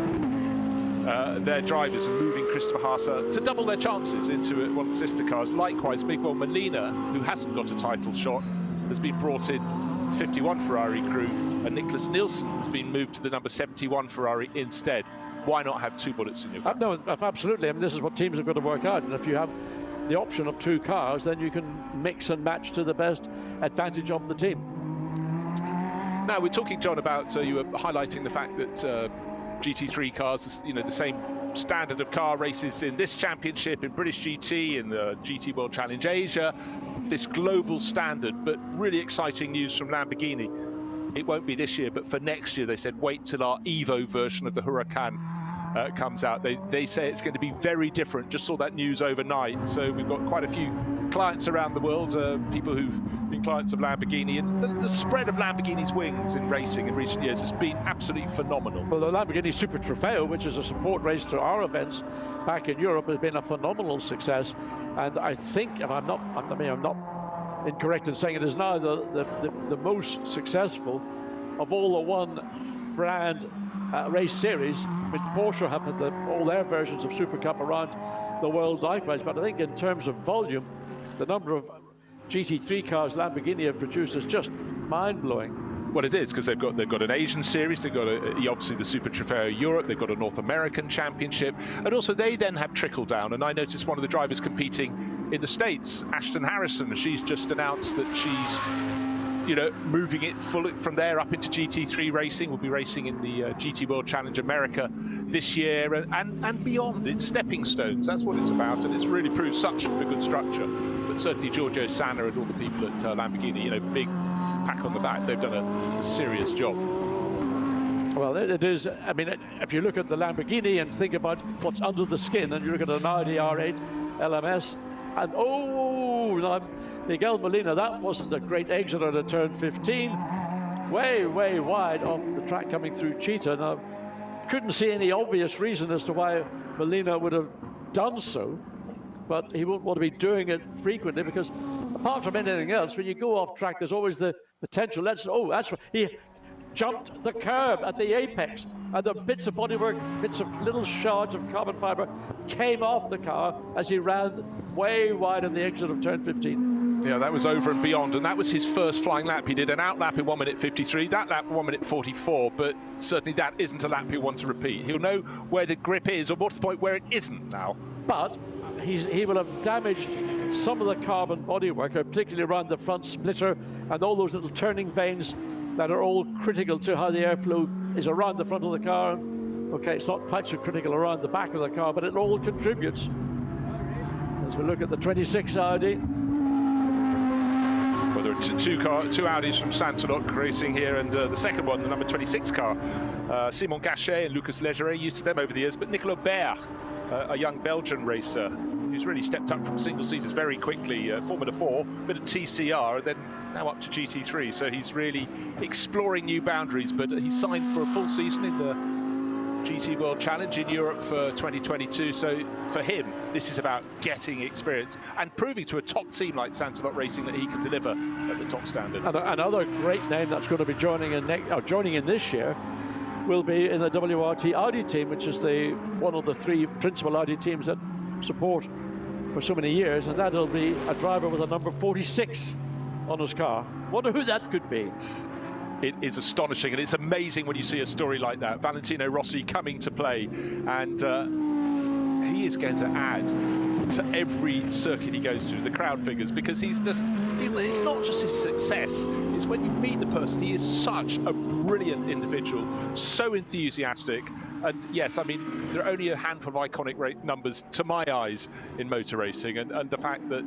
their drivers and moving Christopher Haase to double their chances into one of the sister cars. Likewise, Miguel Molina, who hasn't got a title shot, has been brought in to the 51 Ferrari crew, and Nicholas Nielsen has been moved to the number 71 Ferrari instead. Why not have two bullets in your car? No, absolutely. I mean, this is what teams have got to work out, and if you have the option of two cars, then you can mix and match to the best advantage of the team. Now, we're talking, John, about you were highlighting the fact that GT3 cars, you know, the same standard of car races in this championship, in British GT, in the GT World Challenge Asia, this global standard. But really exciting news from Lamborghini. It won't be this year, but for next year, they said, wait till our Evo version of the Huracan comes out. They say it's going to be very different. Just saw that news overnight. So we've got quite a few clients around the world, people who've been clients of Lamborghini, and the spread of Lamborghini's wings in racing in recent years has been absolutely phenomenal. Well, the Lamborghini Super Trofeo, which is a support race to our events back in Europe, has been a phenomenal success. And I think, and I'm not incorrect in saying it, is now the most successful of all the one brand race series, which Porsche have had all their versions of Super Cup around the world likewise. But I think in terms of volume, the number of GT3 cars Lamborghini have produced is just mind-blowing. Well, it is, because they've got an Asian series, they've got obviously the Super Trofeo Europe, they've got a North American Championship, and also they then have trickle down. And I noticed one of the drivers competing in the States, Ashton Harrison, she's just announced that she's, you know, moving it fully from there up into GT3 racing. We'll be racing in the GT World Challenge America this year and beyond. It's stepping stones, that's what it's about, and it's really proved such a good structure. But certainly Giorgio Sanna and all the people at Lamborghini, you know, big pack on the back, they've done a serious job. Well, it is, I mean, if you look at the Lamborghini and think about what's under the skin, and you look at an Audi R8 LMS, and now Miguel Molina, that wasn't a great exit at a turn 15, way wide off the track coming through Cheetah. Now, couldn't see any obvious reason as to why Molina would have done so, but he won't want to be doing it frequently, because apart from anything else, when you go off track, there's always the potential. That's right. He jumped the curb at the apex, and the bits of bodywork, bits of little shards of carbon fiber came off the car as he ran way wide in the exit of turn 15. Yeah, that was over and beyond, and that was his first flying lap. He did an outlap in 1:53, that lap 1:44, but certainly that isn't a lap he'll want to repeat. He'll know where the grip is, or more to the point, where it isn't now. But he will have damaged some of the carbon bodywork, particularly around the front splitter and all those little turning vanes that are all critical to how the airflow is around the front of the car. Okay, it's not quite so critical around the back of the car, but it all contributes. As we look at the 26 Audi. Well, there are two Audis from Santonok racing here, and the second one, the number 26 car, Simon Gachet and Lucas Legeret, used to them over the years, but Nicolas Baer, a young Belgian racer who's really stepped up from single seaters very quickly, Formula 4, bit of TCR, and then now up to GT3, so he's really exploring new boundaries. But he signed for a full season in the GT World Challenge in Europe for 2022, so for him this is about getting experience and proving to a top team like Santonok Racing that he can deliver at the top standard. And another great name that's going to be joining in this year will be in the WRT Audi team, which is one of the 3 principal Audi teams that support for so many years, and that'll be a driver with a number 46 on his car. Wonder who that could be. It is astonishing, and it's amazing when you see a story like that. Valentino Rossi coming to play, and he is going to add to every circuit he goes to, the crowd figures, because it's not just his success, it's when you meet the person. He is such a brilliant individual, so enthusiastic, and yes, I mean, there are only a handful of iconic numbers to my eyes in motor racing, and the fact that,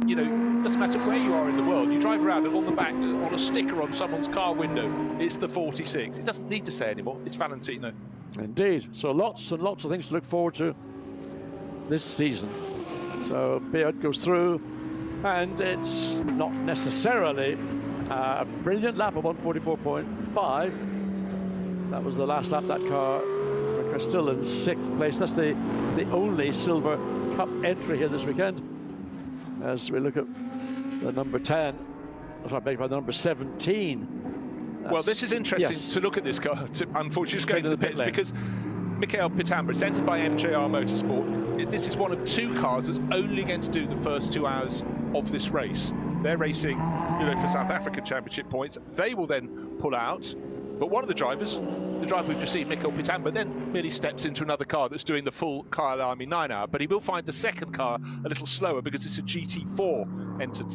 you know, doesn't matter where you are in the world, you drive around and on the back, on a sticker on someone's car window, it's the 46. It doesn't need to say anymore, it's Valentino. Indeed, so lots and lots of things to look forward to this season. So Beard goes through, and it's not necessarily a brilliant lap of 144.5. That was the last lap. That car still in 6th place. That's the only Silver Cup entry here this weekend. As we look at the number 10, sorry, I beg your pardon, number 17. Well, this is interesting to look at this car. Unfortunately, just going to the pits because Michael Pitambra, it's entered by MJR Motorsport. This is one of 2 cars that's only going to do the first 2 hours of this race. They're racing, you know, for South African Championship points. They will then pull out. But one of the drivers, the driver we've just seen, Michael Pitambra, then merely steps into another car that's doing the full Kyalami 9-hour. But he will find the second car a little slower because it's a GT4 entered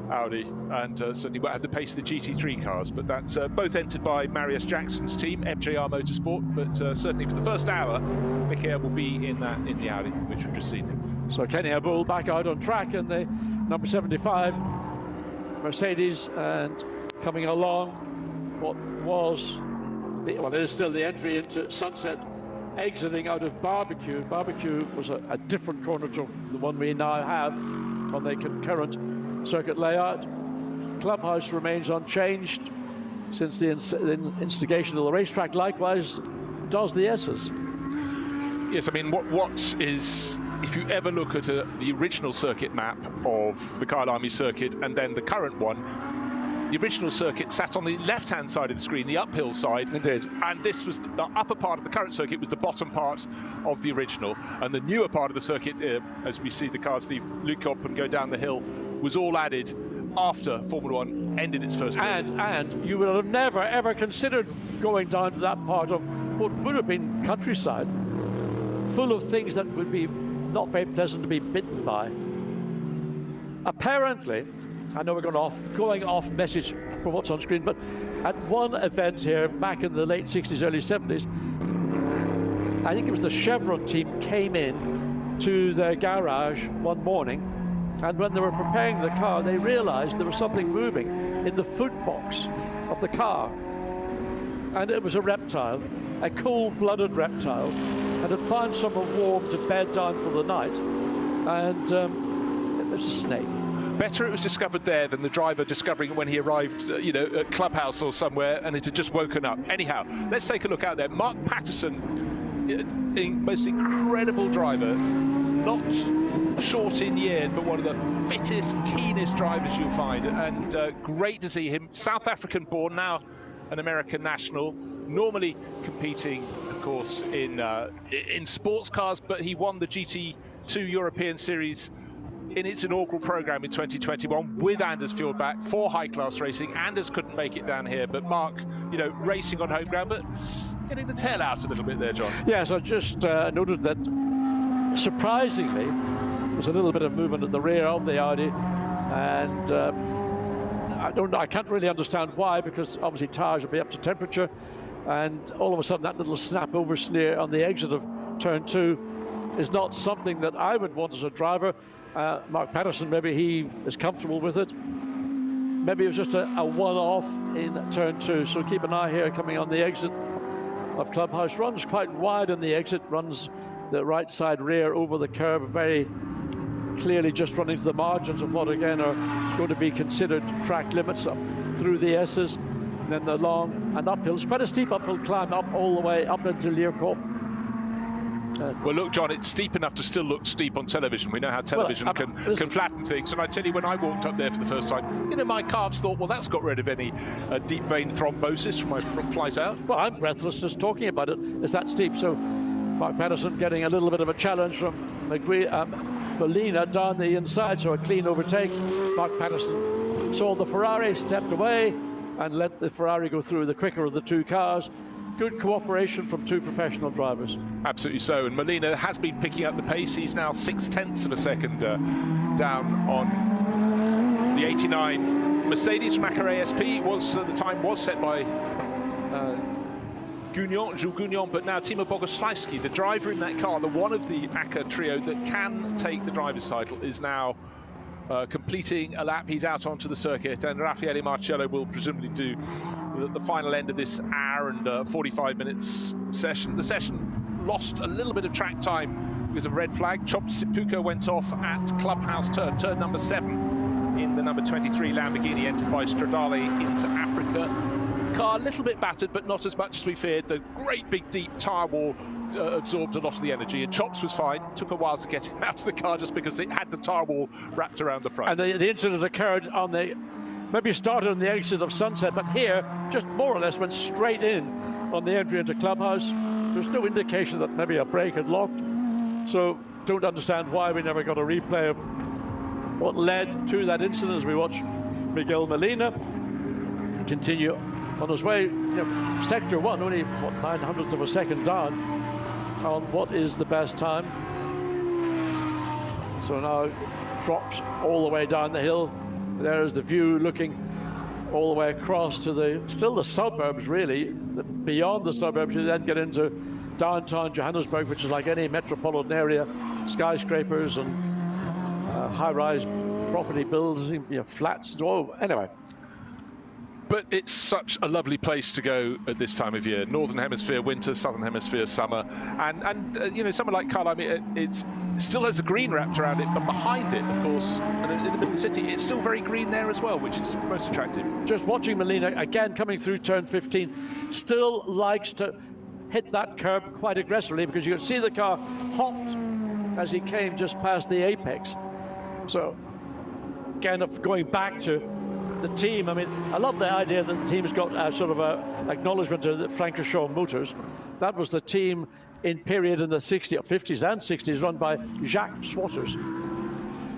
Audi, and certainly won't have the pace of the GT3 cars. But that's both entered by Marius Jackson's team, MJR Motorsport. But certainly for the first hour, Michael will be in the Audi, which we've just seen. So Kenny Abul back out on track in the number 75 Mercedes, and coming along what was it is still the entry into Sunset, exiting out of Barbecue. Barbecue was a different corner to the one we now have on the concurrent circuit layout. Clubhouse remains unchanged since the instigation of the racetrack. Likewise does the S's. Yes, I mean, what is, if you ever look at the original circuit map of the Kyalami circuit and then the current one, the original circuit sat on the left-hand side of the screen, the uphill side. Indeed. And this was the upper part of the current circuit, was the bottom part of the original. And the newer part of the circuit, as we see the cars leave Lukop and go down the hill, was all added after Formula One ended its first period. And you would have never, ever considered going down to that part of what would have been countryside, full of things that would be not very pleasant to be bitten by. Apparently, I know we're going off message from what's on screen, but at one event here back in the late 60s, early 70s, I think it was the Chevron team came in to their garage one morning, and when they were preparing the car, they realized there was something moving in the foot box of the car. And it was a reptile, a cold-blooded reptile, and had found somewhere warm to bed down for the night, and it was a snake. Better it was discovered there than the driver discovering it when he arrived, you know, at Clubhouse or somewhere, and it had just woken up. Anyhow, let's take a look out there. Mark Patterson, most incredible driver, not short in years, but one of the fittest, keenest drivers you'll find, and great to see him. South African born, now an American national, normally competing, of course, in sports cars, but he won the GT2 European Series in its inaugural program in 2021 with Anders Fjordbach for high-class racing. Anders couldn't make it down here, but Mark, you know, racing on home ground, but getting the tail out a little bit there, John. Yes, I just noted that, surprisingly, there's a little bit of movement at the rear of the Audi, and I can't really understand why, because obviously tires will be up to temperature, and all of a sudden that little snap over steer on the exit of turn 2 is not something that I would want as a driver. Mark Patterson, maybe he is comfortable with it. Maybe it was just a one-off in turn 2. So keep an eye here coming on the exit of Clubhouse. Runs quite wide on the exit, runs the right side rear over the curb, very clearly just running to the margins of what again are going to be considered track limits up through the S's. And then the long and uphill. It's quite a steep uphill climb up all the way up into Leerkop. Well, look, John, it's steep enough to still look steep on television. We know how television can flatten things. And I tell you, when I walked up there for the first time, you know, my calves thought, well, that's got rid of any deep vein thrombosis from my front flight out. Well, I'm breathless just talking about it. It's that steep. So Mark Patterson getting a little bit of a challenge from Molina down the inside, so a clean overtake. Mark Patterson saw the Ferrari, stepped away, and let the Ferrari go through, the quicker of the two cars. Good cooperation from two professional drivers. Absolutely so. And Molina has been picking up the pace. He's now 0.6 of a second down on the 89 Mercedes from ACA ASP. The time was set by Jules Gugnon, but now Timo Bogaski, the driver in that car, the one of the ACA trio that can take the driver's title, is now completing a lap. He's out onto the circuit, and Raffaele Marcello will presumably do the final end of this hour and 45 minutes session. The session lost a little bit of track time because of red flag. Chop Sipuka went off at Clubhouse turn number 7 in the number 23 Lamborghini entered by Stradale into Africa. Car a little bit battered, but not as much as we feared. The great big deep tyre wall absorbed a lot of the energy, and Chops was fine. Took a while to get him out of the car just because it had the tyre wall wrapped around the front. And the incident occurred on the, maybe started on the exit of Sunset, but here just more or less went straight in on the entry into Clubhouse. There's no indication that maybe a brake had locked, so don't understand why we never got a replay of what led to that incident as we watch Miguel Molina continue on his way. Sector 1, only what, 900ths of a second down on what is the best time. So now drops all the way down the hill. There's the view looking all the way across to still the suburbs, really. Beyond the suburbs, you then get into downtown Johannesburg, which is like any metropolitan area, skyscrapers and high-rise property buildings, flats. Oh, anyway. But it's such a lovely place to go at this time of year. Northern Hemisphere winter, Southern Hemisphere summer, and somewhere like Kyalami, it still has the green wrapped around it, but behind it, of course, and in the middle of the city, it's still very green there as well, which is most attractive. Just watching Molina again coming through turn 15, still likes to hit that curb quite aggressively, because you can see the car hopped as he came just past the apex. So again, going back to the team, I mean, I love the idea that the team's got sort of a acknowledgement to the Frankishaw Motors. That was the team in period in the 50s and 60s, run by Jacques Swatters,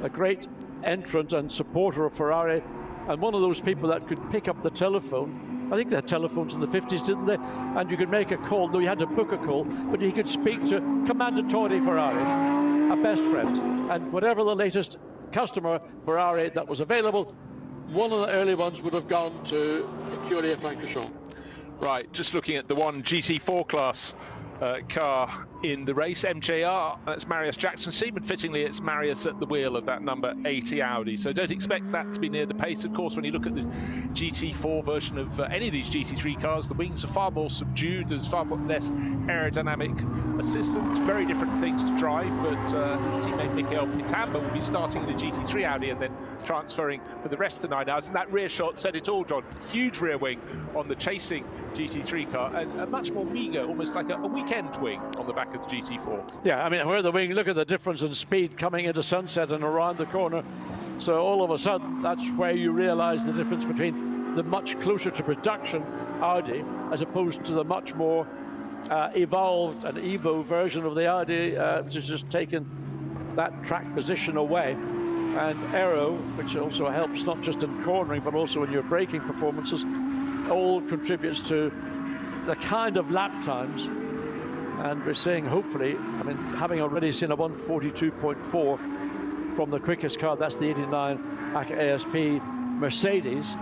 a great entrant and supporter of Ferrari, and one of those people that could pick up the telephone. I think they had telephones in the 50s, didn't they? And you could make a call, though you had to book a call, but you could speak to Commendatore Ferrari, a best friend, and whatever the latest customer Ferrari that was available, one of the early ones would have gone to Curie Frankishaw. Right, just looking at the one GT4 class car in the race, MJR, that's Marius Jackson Seaman. Fittingly, it's Marius at the wheel of that number 80 Audi. So don't expect that to be near the pace. Of course, when you look at the GT4 version of any of these GT3 cars, the wings are far more subdued. There's far less aerodynamic assistance. Very different things to drive, but his teammate Michael Pitamba will be starting in the GT3 Audi and then transferring for the rest of the 9 hours. And that rear shot said it all, John. Huge rear wing on the chasing GT3 car, and a much more meagre, almost like a weekend wing on the back of the GT4. Yeah, I mean, where the wing, look at the difference in speed coming into Sunset and around the corner. So all of a sudden, that's where you realize the difference between the much closer to production Audi as opposed to the much more evolved and Evo version of the Audi, which has just taken that track position away. And aero, which also helps not just in cornering but also in your braking performances, all contributes to the kind of lap times. And we're seeing, hopefully, I mean, having already seen a 142.4 from the quickest car, that's the 89 ACA ASP Mercedes.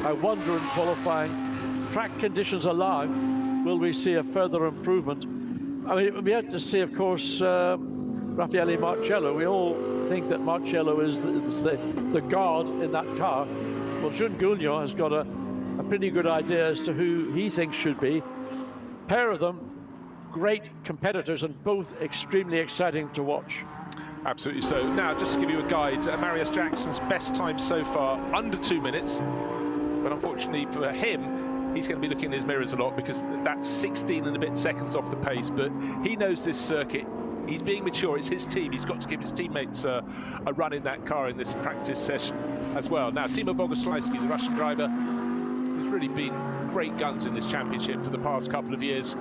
I wonder, in qualifying, track conditions allowing, will we see a further improvement? I mean, we have to see, of course, Raffaele Marcello. We all think that Marcello is the god in that car. Well, Jules Gugnon has got a pretty good idea as to who he thinks should be. Pair of them, great competitors, and both extremely exciting to watch. Absolutely so. Now, just to give you a guide, Marius Jackson's best time so far, under 2 minutes. But unfortunately for him, he's going to be looking in his mirrors a lot, because that's 16 and a bit seconds off the pace. But he knows this circuit. He's being mature. It's his team. He's got to give his teammates a run in that car in this practice session as well. Now, Timo Bogaski, the Russian driver, who's really been great guns in this championship for the past couple of years.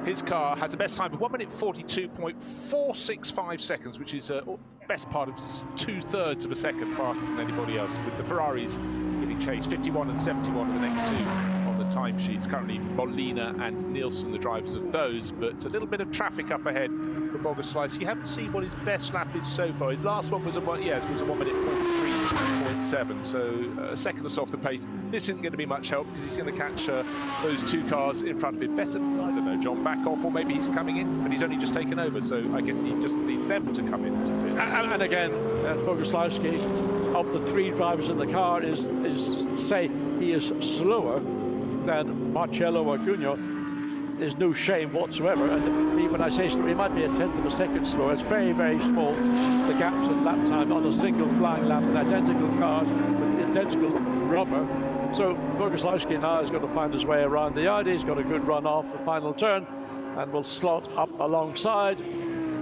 His car has a best time of 1 minute 42.465 seconds, which is a best part of 2/3 of a second faster than anybody else, with the Ferraris giving chase 51 and 71 of the next two on the timesheets. Currently Molina and Nielsen, the drivers of those, but a little bit of traffic up ahead for Bogaski. You haven't seen what his best lap is so far. His last one was a 1 minute 43.7, so a second or so off the pace. This isn't going to be much help, because he's going to catch those two cars in front of him. Better, I don't know, John, back off, or maybe he's coming in, but he's only just taken over, so I guess he just needs them to come in. And again, Bogaski, of the three drivers in the car, is to say he is slower than Marcello or Cugno is no shame whatsoever. And when I say slow, he might be a 1/10 of a second slower. It's very, very small, the gaps in lap time on a single flying lap with identical cars, with identical rubber. So Bogaski now is going to find his way around the Audi. He's got a good run off the final turn, and will slot up alongside,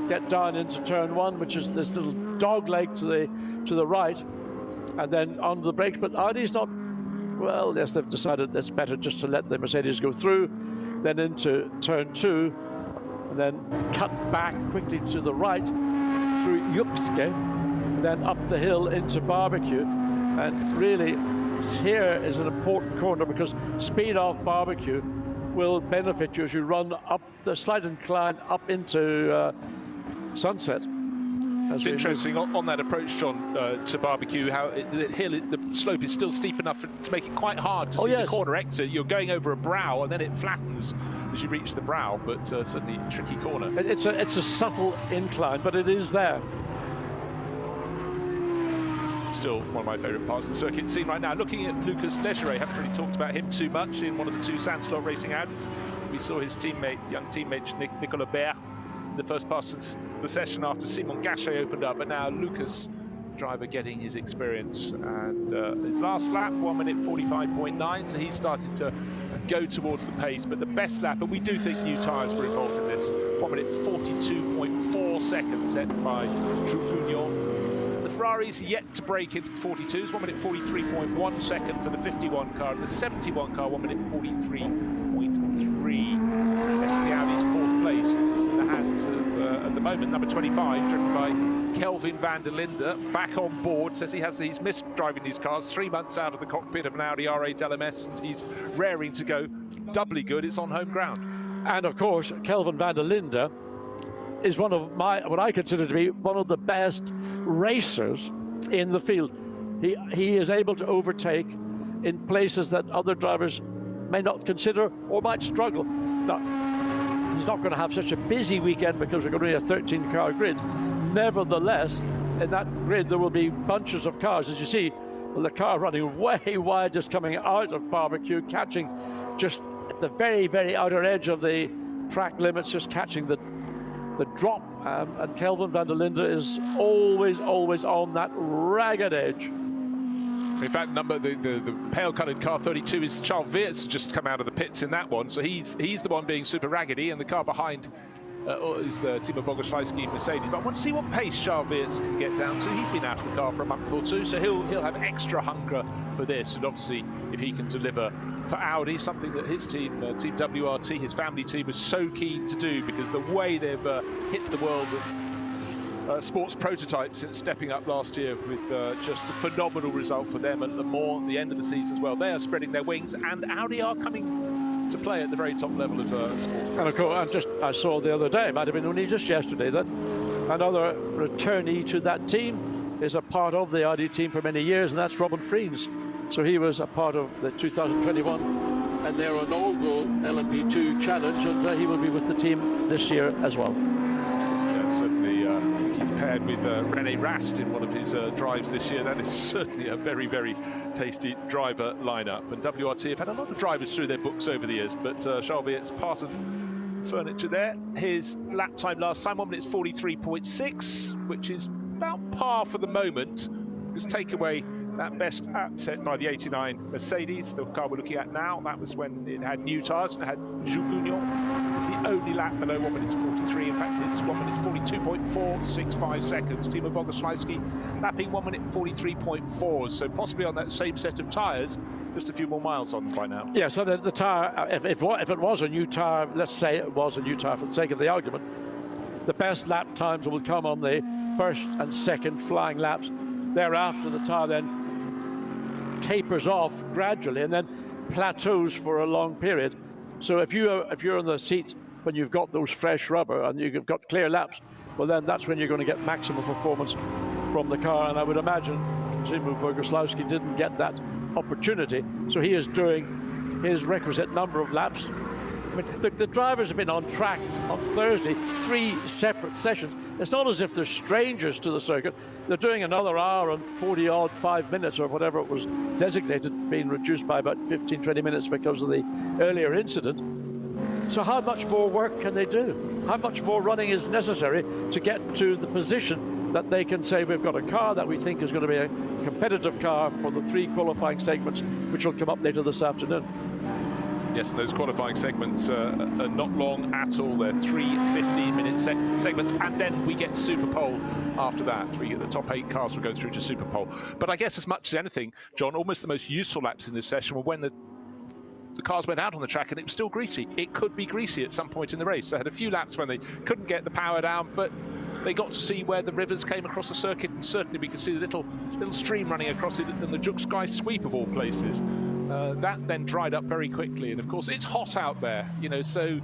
get down into turn one, which is this little dog leg to the right, and then on the brakes. But Audi's not, well, yes, they've decided it's better just to let the Mercedes go through, then into turn two, and then cut back quickly to the right through Yupske, then up the hill into Barbecue. And really, here is an important corner, because speed off Barbecue will benefit you as you run up the slight incline up into Sunset. It's interesting on that approach, John, to Barbecue, how the slope is still steep enough to make it quite hard to see the corner exit. You're going over a brow, and then it flattens as you reach the brow, but certainly a tricky corner. It's a subtle incline, but it is there. Still one of my favourite parts of the circuit scene right now. Looking at Lucas Legere, haven't really talked about him too much in one of the two Sandslot Racing Audis. We saw his young teammate Nicolas Bert, the first pass of the session after Simon Gachet opened up, but now Lucas, driver, getting his experience. And his last lap, 1 minute 45.9, so he started to go towards the pace. But the best lap, and we do think new tyres were involved in this, 1 minute 42.4 seconds set by Joburg. The Ferrari's yet to break into the 42s, 1 minute 43.1 second for the 51 car, and the 71 car, 1 minute 43.3. The Audi's fourth place. It's in the hands of, at the moment, number 25, driven by Kelvin van der Linde, back on board. Says he's missed driving these cars, 3 months out of the cockpit of an Audi R8 LMS, and he's raring to go. Doubly good, it's on home ground. And of course, Kelvin van der Linde is one of what I consider to be one of the best racers in the field. He is able to overtake in places that other drivers may not consider or might struggle. Now, he's not going to have such a busy weekend because we're going to be a 13-car grid. Nevertheless, in that grid there will be bunches of cars. As you see, the car running way wide, just coming out of Barbecue, catching just at the very, very outer edge of the track limits, just catching the drop. And Kelvin van der Linde is always on that ragged edge. In fact, the pale-coloured car 32 is Charles Weerts, just come out of the pits in that one, so he's the one being super raggedy, and the car behind is the Timo Bogaski Mercedes. But I want to see what pace Charles Weerts can get down to. He's been out of the car for a month or two, so he'll have extra hunger for this, and obviously if he can deliver for Audi, something that his team, Team WRT, his family team, was so keen to do, because the way they've hit the world of sports prototypes since stepping up last year with just a phenomenal result for them at Le Mans at the end of the season as well. They are spreading their wings, and Audi are coming to play at the very top level of sports. And of course, I saw the other day, it might have been only just yesterday, that another returnee to that team is a part of the Audi team for many years, and that's Robin Friens. So he was a part of the 2021 and their inaugural LMP2 challenge, and he will be with the team this year as well. Certainly, he's paired with René Rast in one of his drives this year. That is certainly a very, very tasty driver lineup. And WRT have had a lot of drivers through their books over the years, but Charles Weerts part of furniture there. His lap time last time, 1 minute 43.6, which is about par for the moment. Just take away That best lap set by the 89 Mercedes, the car we're looking at now. That was when it had new tyres and it had Joburg. It's the only lap below 1 minute 43. In fact, it's 1 minute 42.465 seconds. Timo Bogaski lapping 1 minute 43.4. So possibly on that same set of tyres, just a few more miles on by now. Yeah, so the tyre, if it was a new tyre, let's say it was a new tyre for the sake of the argument, the best lap times will come on the first and second flying laps. Thereafter, the tyre then tapers off gradually and then plateaus for a long period. So if you're on the seat when you've got those fresh rubber and you've got clear laps, well then that's when you're going to get maximum performance from the car. And I would imagine Timo Bogaski didn't get that opportunity, so he is doing his requisite number of laps. I mean, the drivers have been on track on Thursday, 3 separate sessions. It's not as if they're strangers to the circuit. They're doing another hour and 40-odd 5 minutes or whatever it was designated, being reduced by about 15-20 minutes because of the earlier incident. So how much more work can they do? How much more running is necessary to get to the position that they can say we've got a car that we think is going to be a competitive car for the 3 qualifying segments, which will come up later this afternoon? Yes, those qualifying segments are not long at all. They're 3 15-minute segments, and then we get Super Pole after that. We get the top 8 cars will go through to Super Pole. But I guess as much as anything, John, almost the most useful laps in this session were when the cars went out on the track and it was still greasy. It could be greasy at some point in the race. They had a few laps when they couldn't get the power down, but they got to see where the rivers came across the circuit, and certainly we could see the little stream running across it in the Joburg Sky sweep of all places. That then dried up very quickly, and of course it's hot out there, you know, so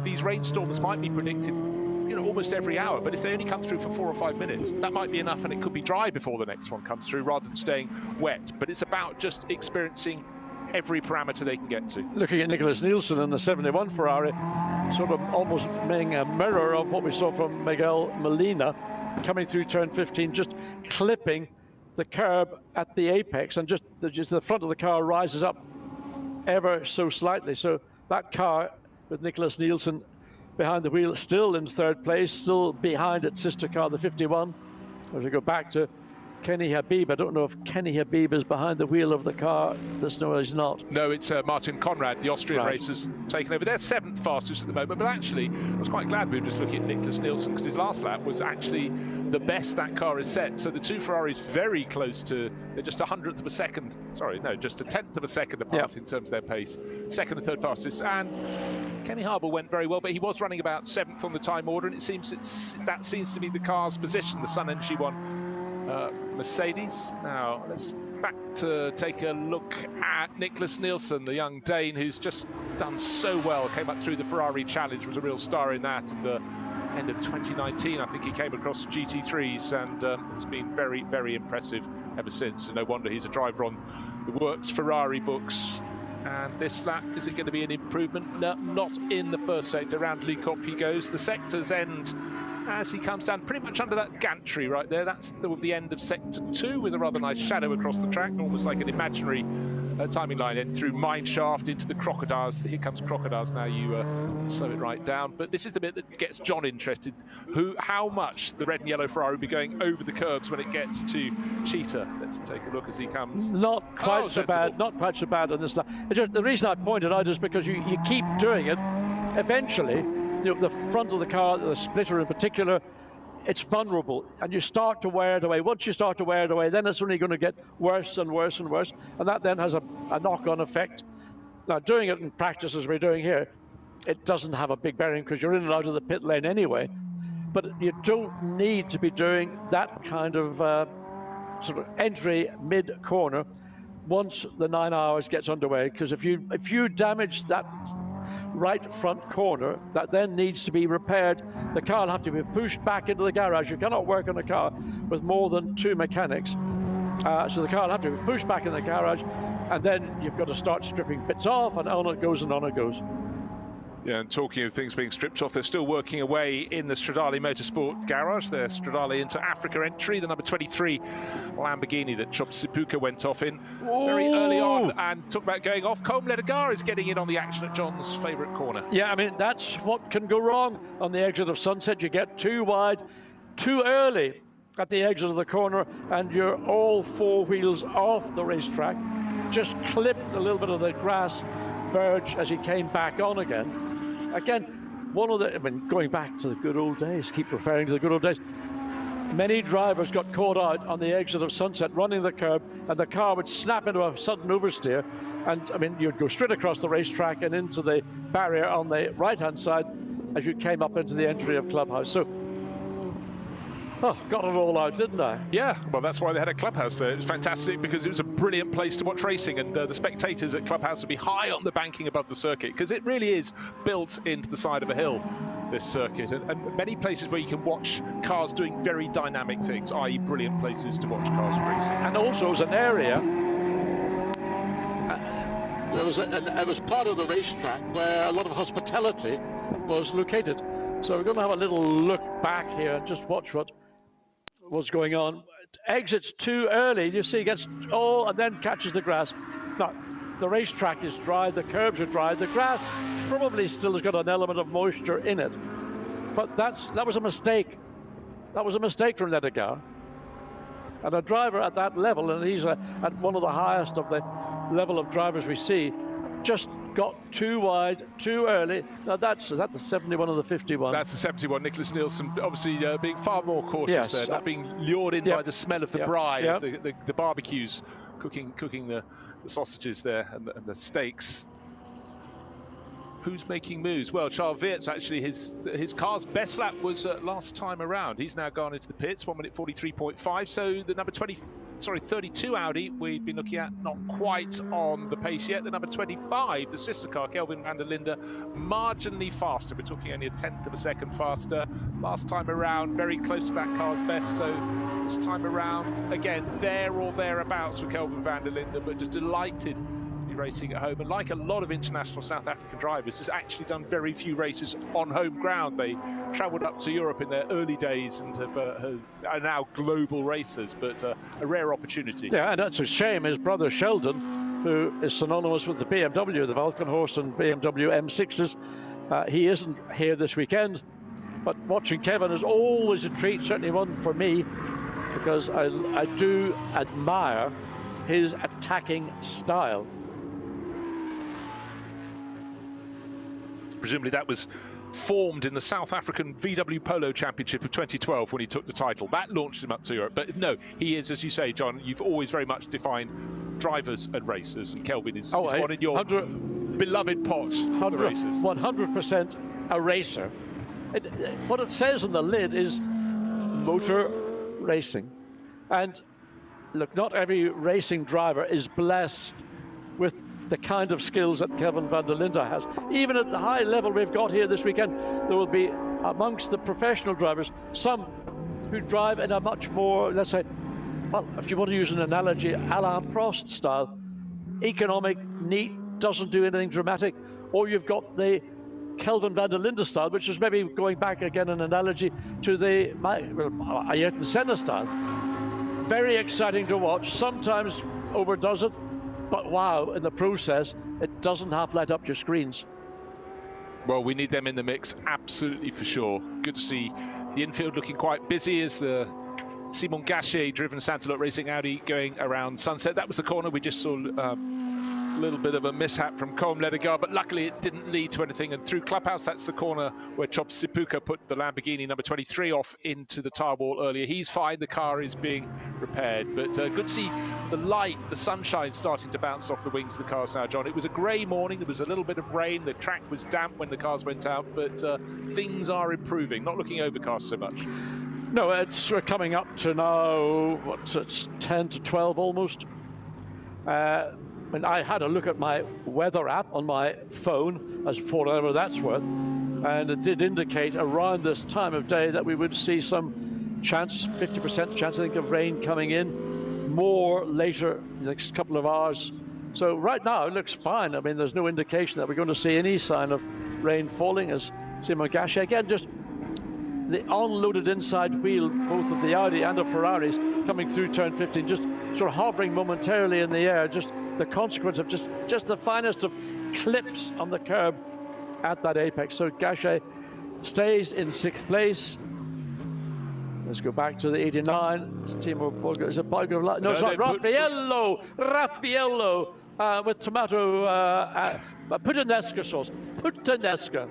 these rainstorms might be predicted, you know, almost every hour, but if they only come through for 4 or 5 minutes, that might be enough, and it could be dry before the next one comes through rather than staying wet. But it's about just experiencing every parameter they can get to. Looking at Nicholas Nielsen in the 71 Ferrari, sort of almost being a mirror of what we saw from Miguel Molina coming through turn 15, just clipping the curb at the apex, and just the front of the car rises up ever so slightly. So that car with Nicholas Nielsen behind the wheel, still in 3rd place, still behind its sister car, the 51. As we go back to Kenny Habib, I don't know if Kenny Habib is behind the wheel of the car. No, he's not. No, it's Martin Conrad, the Austrian racer's taken over. They're 7th fastest at the moment, but actually I was quite glad we were just looking at Nicholas Nielsen, because his last lap was actually the best that car is set. So the 2 Ferraris very close to, they're just 100th of a second, sorry, no, just a 10th of a second apart in terms of their pace. 2nd and 3rd fastest, and Kenny Harbour went very well, but he was running about 7th on the time order, and it seems that seems to be the car's position, the Sun Energy one. Mercedes. Now let's back to take a look at Nicholas Nielsen, the young Dane who's just done so well, came up through the Ferrari Challenge, was a real star in that, and end of 2019 I think he came across GT3s, and has been very, very impressive ever since. And no wonder he's a driver on the Works Ferrari books. And this lap, is it going to be an improvement? No, not in the first sector. Around Le Cop he goes. The sector's end as he comes down pretty much under that gantry right there. That's the end of sector 2, with a rather nice shadow across the track, almost like an imaginary timing line end through Mineshaft into the Crocodiles. Here comes Crocodiles. Now you slow it right down. But this is the bit that gets John interested. How much the red and yellow Ferrari will be going over the curbs when it gets to Cheetah. Let's take a look as he comes. Not quite so bad. Not quite so bad on this lap. The reason I pointed out is because you keep doing it. Eventually, you know, the front of the car, the splitter in particular, it's vulnerable, and you start to wear it away. Once you start to wear it away, then it's only going to get worse and worse and worse, and that then has a knock-on effect. Now, doing it in practice as we're doing here, it doesn't have a big bearing because you're in and out of the pit lane anyway, but you don't need to be doing that kind of sort of entry mid-corner once the 9 hours gets underway, because if you damage that right front corner, that then needs to be repaired. The car will have to be pushed back into the garage. You cannot work on a car with more than 2 mechanics. So the car will have to be pushed back in the garage, and then you've got to start stripping bits off, and on it goes and on it goes. Yeah, and talking of things being stripped off, they're still working away in the Stradale Motorsport garage. Their Stradale into Africa entry, the number 23 Lamborghini that Chop Sipuka went off in very early on. And talk about going off, Combe Ledegar is getting in on the action at John's favourite corner. Yeah, I mean, that's what can go wrong on the exit of Sunset. You get too wide, too early at the exit of the corner, and you're all four wheels off the racetrack. Just clipped a little bit of the grass verge as he came back on again. Again, one of the, I mean, going back to the good old days, keep referring to the good old days, many drivers got caught out on the exit of Sunset running the curb, and the car would snap into a sudden oversteer, and I mean, you'd go straight across the racetrack and into the barrier on the right-hand side as you came up into the entry of Clubhouse. So, oh, got it all out, didn't I? Yeah, well, that's why they had a clubhouse there. It was fantastic because it was a brilliant place to watch racing, and the spectators at Clubhouse would be high on the banking above the circuit because it really is built into the side of a hill, this circuit, and many places where you can watch cars doing very dynamic things, i.e. brilliant places to watch cars racing. And also as an area, it was part of the racetrack where a lot of hospitality was located. So we're going to have a little look back here and just watch what was going on. Exits too early, you see, gets all and then catches the grass. Now, the racetrack is dry, the curbs are dry, the grass probably still has got an element of moisture in it. But that was a mistake. That was a mistake from Ledegar. And a driver at that level, and he's at one of the highest of the level of drivers we see, just got too wide, too early. Now is that the 71 or the 51? That's the 71. Nicholas Nielsen obviously being far more cautious there, not being lured in by the smell of the braai, of the barbecues, cooking the sausages there and the steaks. Who's making moves? Well, Charles Weertz, actually, his car's best lap was last time around. He's now gone into the pits, 1 minute 43.5. So the number 32 Audi we've been looking at, not quite on the pace yet. The number 25, the sister car, Kelvin van der Linde, marginally faster. We're talking only a 1/10 of a second faster. Last time around, very close to that car's best. So this time around, again, there or thereabouts for Kelvin van der Linde, but just delighted racing at home, and like a lot of international South African drivers, has actually done very few races on home ground. They travelled up to Europe in their early days and are now global racers, but a rare opportunity. Yeah, and that's a shame. His brother Sheldon, who is synonymous with the BMW, the Valkenhorst and BMW M6s, he isn't here this weekend, but watching Kevin is always a treat, certainly one for me, because I do admire his attacking style. Presumably that was formed in the South African VW Polo Championship of 2012 when he took the title. That launched him up to Europe. But no, he is, as you say, John, you've always very much defined drivers and racers, and Kelvin is one in your beloved pot of the racers. 100% a racer. What it says on the lid is motor racing. And look, not every racing driver is blessed with the kind of skills that Kelvin van der Linde has. Even at the high level we've got here this weekend, there will be amongst the professional drivers some who drive in a much more, let's say, well, if you want to use an analogy, Alain Prost style, economic, neat, doesn't do anything dramatic, or you've got the Kelvin van der Linde style, which is maybe going back again an analogy to the Ayrton Senna style. Very exciting to watch, sometimes overdoes it, but wow, in the process, it doesn't half light up your screens. Well, we need them in the mix, absolutely for sure. Good to see the infield looking quite busy as the Simon Gachet-driven Santalot Racing Audi going around Sunset. That was the corner we just saw. A little bit of a mishap from Colm Ledegar, but luckily it didn't lead to anything. And through Clubhouse, that's the corner where Chop Sipuka put the Lamborghini number 23 off into the tire wall earlier. He's fine, the car is being repaired. But good to see the light, the sunshine starting to bounce off the wings of the cars now, John. It was a grey morning, there was a little bit of rain, the track was damp when the cars went out, but things are improving, not looking overcast so much. No, we're coming up to now, it's 10 to 12 almost. And I had a look at my weather app on my phone, as for whatever that's worth, and it did indicate around this time of day that we would see some chance, 50% chance, I think, of rain coming in, more later, the next couple of hours. So right now it looks fine. I mean, there's no indication that we're going to see any sign of rain falling, as Simon Gachet, again, just the unloaded inside wheel, both of the Audi and the Ferraris, coming through turn 15, just sort of hovering momentarily in the air, just the consequence of just the finest of clips on the curb at that apex. So Gachet stays in 6th place. Let's go back to the 89. It's Timo Bogaski. Is it Bogaski? No, it's not. Raffaello with tomato puttanesca sauce. Puttanesca.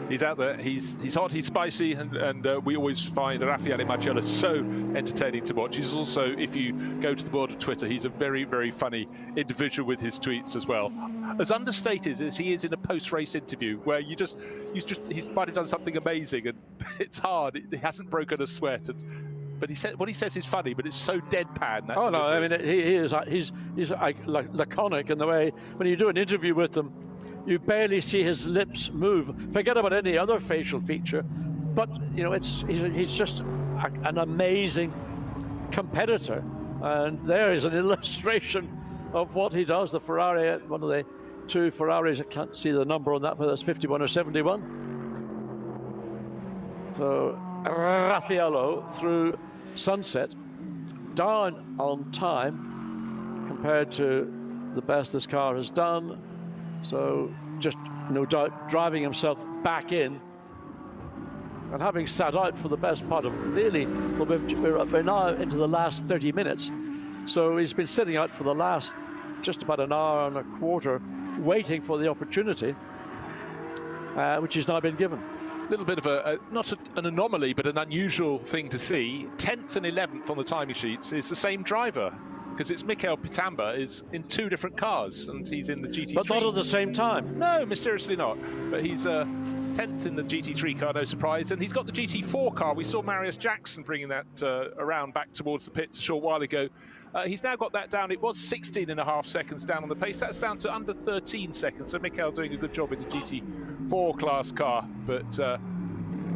He's out there, he's hot, he's spicy, and we always find Raffaele Marcello so entertaining to watch. He's also, if you go to the world of Twitter, he's a very, very funny individual with his tweets as well. As understated as he is in a post-race interview, where he might have done something amazing, and it's hard, he hasn't broken a sweat, but what he says is funny, but it's so deadpan. That oh, no, I mean, he's laconic in the way, when you do an interview with him, you barely see his lips move. Forget about any other facial feature. But, you know, he's just an amazing competitor. And there is an illustration of what he does. The Ferrari, one of the two Ferraris, I can't see the number on that, but that's 51 or 71. So, Raffaello through sunset, down on time compared to the best this car has done. So just no doubt driving himself back in and having sat out for the best part of really, well, we're now into the last 30 minutes. So he's been sitting out for the last just about an hour and a quarter waiting for the opportunity, which has now been given. A little bit of not an anomaly, but an unusual thing to see. 10th and 11th on the timing sheets is the same driver, because it's Mikel Pitamba is in two different cars, and he's in the GT3. But not at the same time. No, mysteriously not. But he's 10th in the GT3 car, no surprise. And he's got the GT4 car. We saw Marius Jackson bringing that around back towards the pits a short while ago. He's now got that down. It was 16.5 seconds down on the pace. That's down to under 13 seconds. So Mikel doing a good job in the GT4 class car. But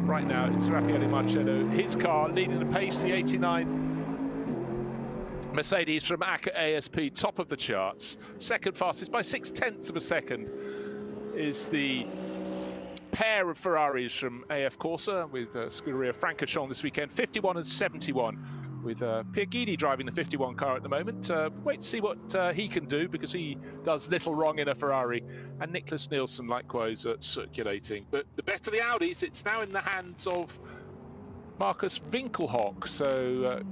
right now, it's Raffaele Marcello. His car leading the pace, the 89 Mercedes from ACA ASP, top of the charts. Second fastest by 0.6 of a second is the pair of Ferraris from AF Corsa with Scuderia Francorchamps this weekend, 51 and 71, with Pierre Guidi driving the 51 car at the moment. Wait to see what he can do, because he does little wrong in a Ferrari, and Nicholas Nielsen likewise circulating. But the better the Audis, it's now in the hands of Marcus Winkelhock. So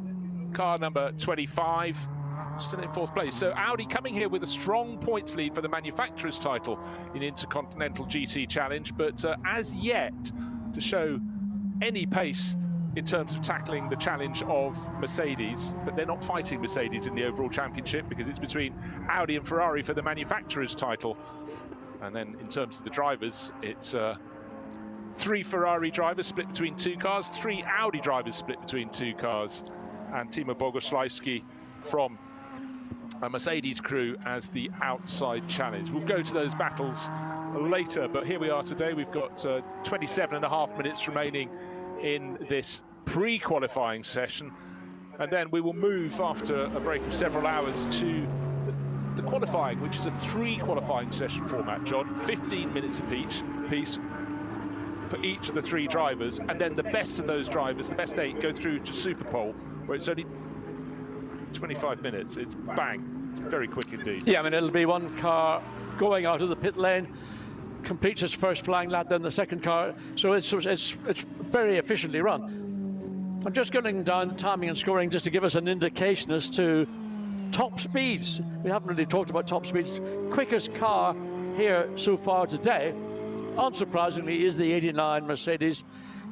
car number 25, still in fourth place. So Audi coming here with a strong points lead for the manufacturer's title in Intercontinental GT Challenge, but as yet to show any pace in terms of tackling the challenge of Mercedes. But they're not fighting Mercedes in the overall championship, because it's between Audi and Ferrari for the manufacturer's title. And then in terms of the drivers, it's 3 Ferrari drivers split between 2 cars, 3 Audi drivers split between 2 cars, and Timo Bogaski from a Mercedes crew as the outside challenge. We'll go to those battles later, but here we are today. We've got 27.5 minutes remaining in this pre-qualifying session, and then we will move after a break of several hours to the qualifying, which is a 3 qualifying session format, John. 15 minutes apiece for each of the 3 drivers, and then the best of those drivers, the best 8, go through to Superpole, where it's only 25 minutes. It's bang. It's very quick indeed. Yeah, I mean, it'll be one car going out of the pit lane, completes its first flying lap, then the second car. So it's very efficiently run. I'm just going down the timing and scoring just to give us an indication as to top speeds. We haven't really talked about top speeds. Quickest car here so far today, unsurprisingly, is the 89 Mercedes.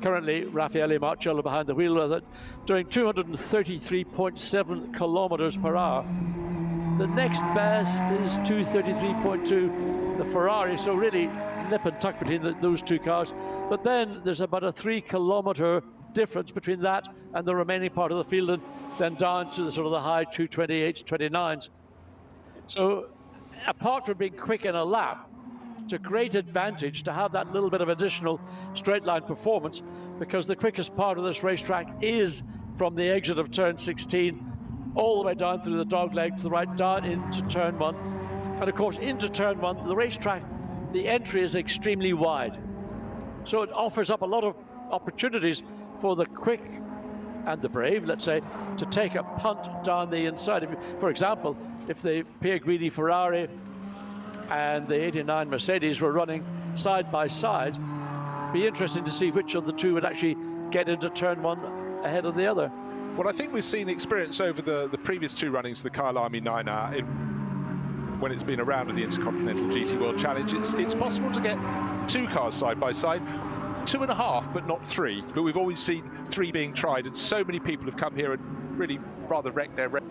Currently, Raffaele Marcello behind the wheel of it, doing 233.7 kilometers per hour. The next best is 233.2, the Ferrari, so really nip and tuck between those 2 cars. But then there's about a 3 kilometer difference between that and the remaining part of the field, and then down to the sort of the high 228s, 29s. So apart from being quick in a lap, it's a great advantage to have that little bit of additional straight line performance, because the quickest part of this racetrack is from the exit of turn 16 all the way down through the dog leg to the right, down into turn 1. And of course, into turn 1, the racetrack, the entry is extremely wide. So it offers up a lot of opportunities for the quick and the brave, let's say, to take a punt down the inside. For example, if the Pierre Guidi Ferrari and the 89 Mercedes were running side by side, be interesting to see which of the 2 would actually get into turn one ahead of the other. Well, I think we've seen experience over the previous two runnings of the Kyalami 9-hour when it's been around at the Intercontinental GT World Challenge. It's possible to get two cars side by side, 2.5, but not 3. But we've always seen 3 being tried, and so many people have come here and really rather wrecked their race.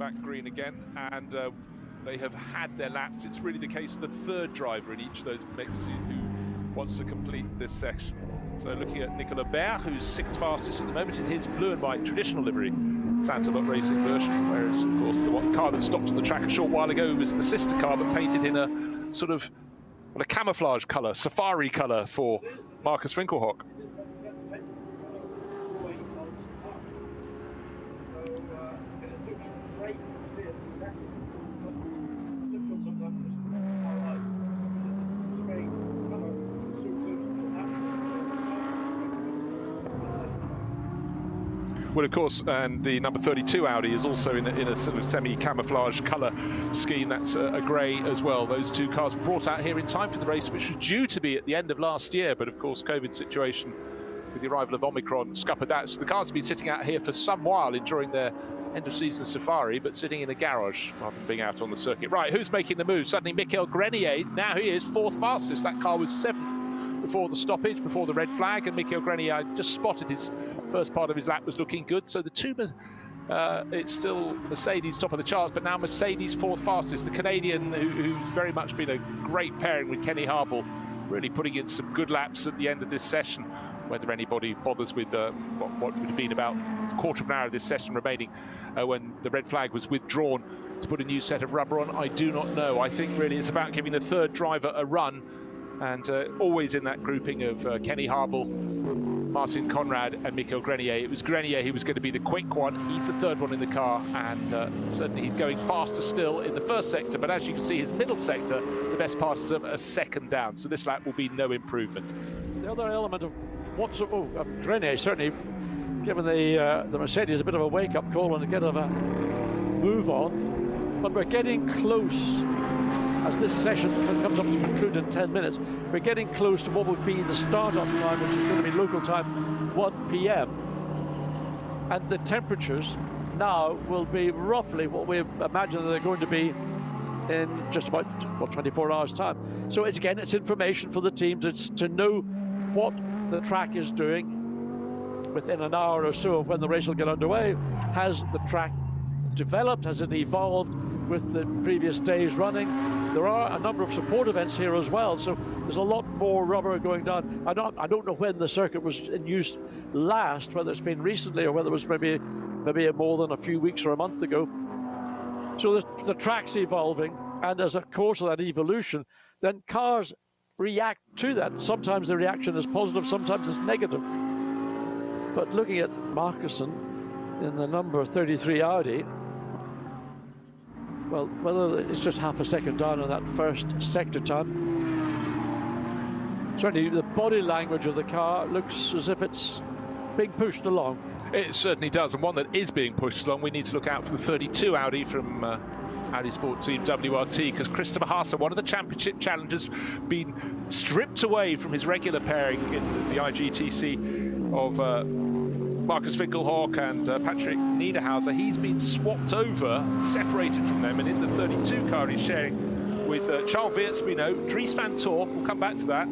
back green again, and they have had their laps. It's really the case of the third driver in each of those mixes who wants to complete this session. So looking at Nicolas Berg, who's 6th fastest at the moment in his blue and white traditional livery Santalot Racing version, whereas of course the car that stopped on the track a short while ago was the sister car, but painted in a sort of a camouflage colour, safari colour for Marcus Winkelhock. Well, of course, and the number 32 Audi is also in a sort of semi-camouflage colour scheme. That's a grey as well. Those two cars were brought out here in time for the race, which was due to be at the end of last year, but of course, COVID situation with the arrival of Omicron scuppered that. So the cars have been sitting out here for some while, enjoying their end-of-season safari, but sitting in a garage rather than being out on the circuit. Right, who's making the move? Suddenly, Michael Grenier. Now he is 4th fastest. That car was 7th before the stoppage, before the red flag, and Michael Grenier just spotted his first part of his lap was looking good. So the two, it's still Mercedes top of the charts, but now Mercedes 4th fastest. The Canadian, who's very much been a great pairing with Kenny Harble, really putting in some good laps at the end of this session. Whether anybody bothers with what would have been about a quarter of an hour of this session remaining when the red flag was withdrawn to put a new set of rubber on, I do not know. I think really it's about giving the third driver a run, and always in that grouping of Kenny Harble, Martin Conrad and Michael Grenier. It was Grenier who was going to be the quick one. He's the third one in the car, and certainly he's going faster still in the first sector, but as you can see, his middle sector, the best part is a second down, so this lap will be no improvement. The other element of Grenier certainly given the Mercedes a bit of a wake-up call and a bit of a move on, but we're getting close. As this session comes up to conclude in 10 minutes, we're getting close to what would be the start-up time, which is going to be local time 1 p.m. And the temperatures now will be roughly what we imagine they're going to be in just about 24 hours time. So it's information for the teams. It's to know what the track is doing within an hour or so of when the race will get underway. Has the track developed? Has it evolved with the previous days running? There are a number of support events here as well, so there's a lot more rubber going down. I don't know when the circuit was in use last, whether it's been recently or whether it was maybe more than a few weeks or a month ago. So the track's evolving, and as a course of that evolution, then cars react to that. Sometimes the reaction is positive, sometimes it's negative. But looking at Markussen in the number 33 Audi, well, whether it's just half a second down on that first sector time, certainly the body language of the car looks as if it's being pushed along. It certainly does, and one that is being pushed along, we need to look out for the 32 Audi from Audi Sport Team WRT, because Christopher Haase, one of the championship challengers, been stripped away from his regular pairing in the IGTC of Marcus Winkelhock and Patrick Niederhauser. He's been swapped over, separated from them, and in the 32 car he's sharing with Charles Weerts, we know, Dries van Tor, we'll come back to that,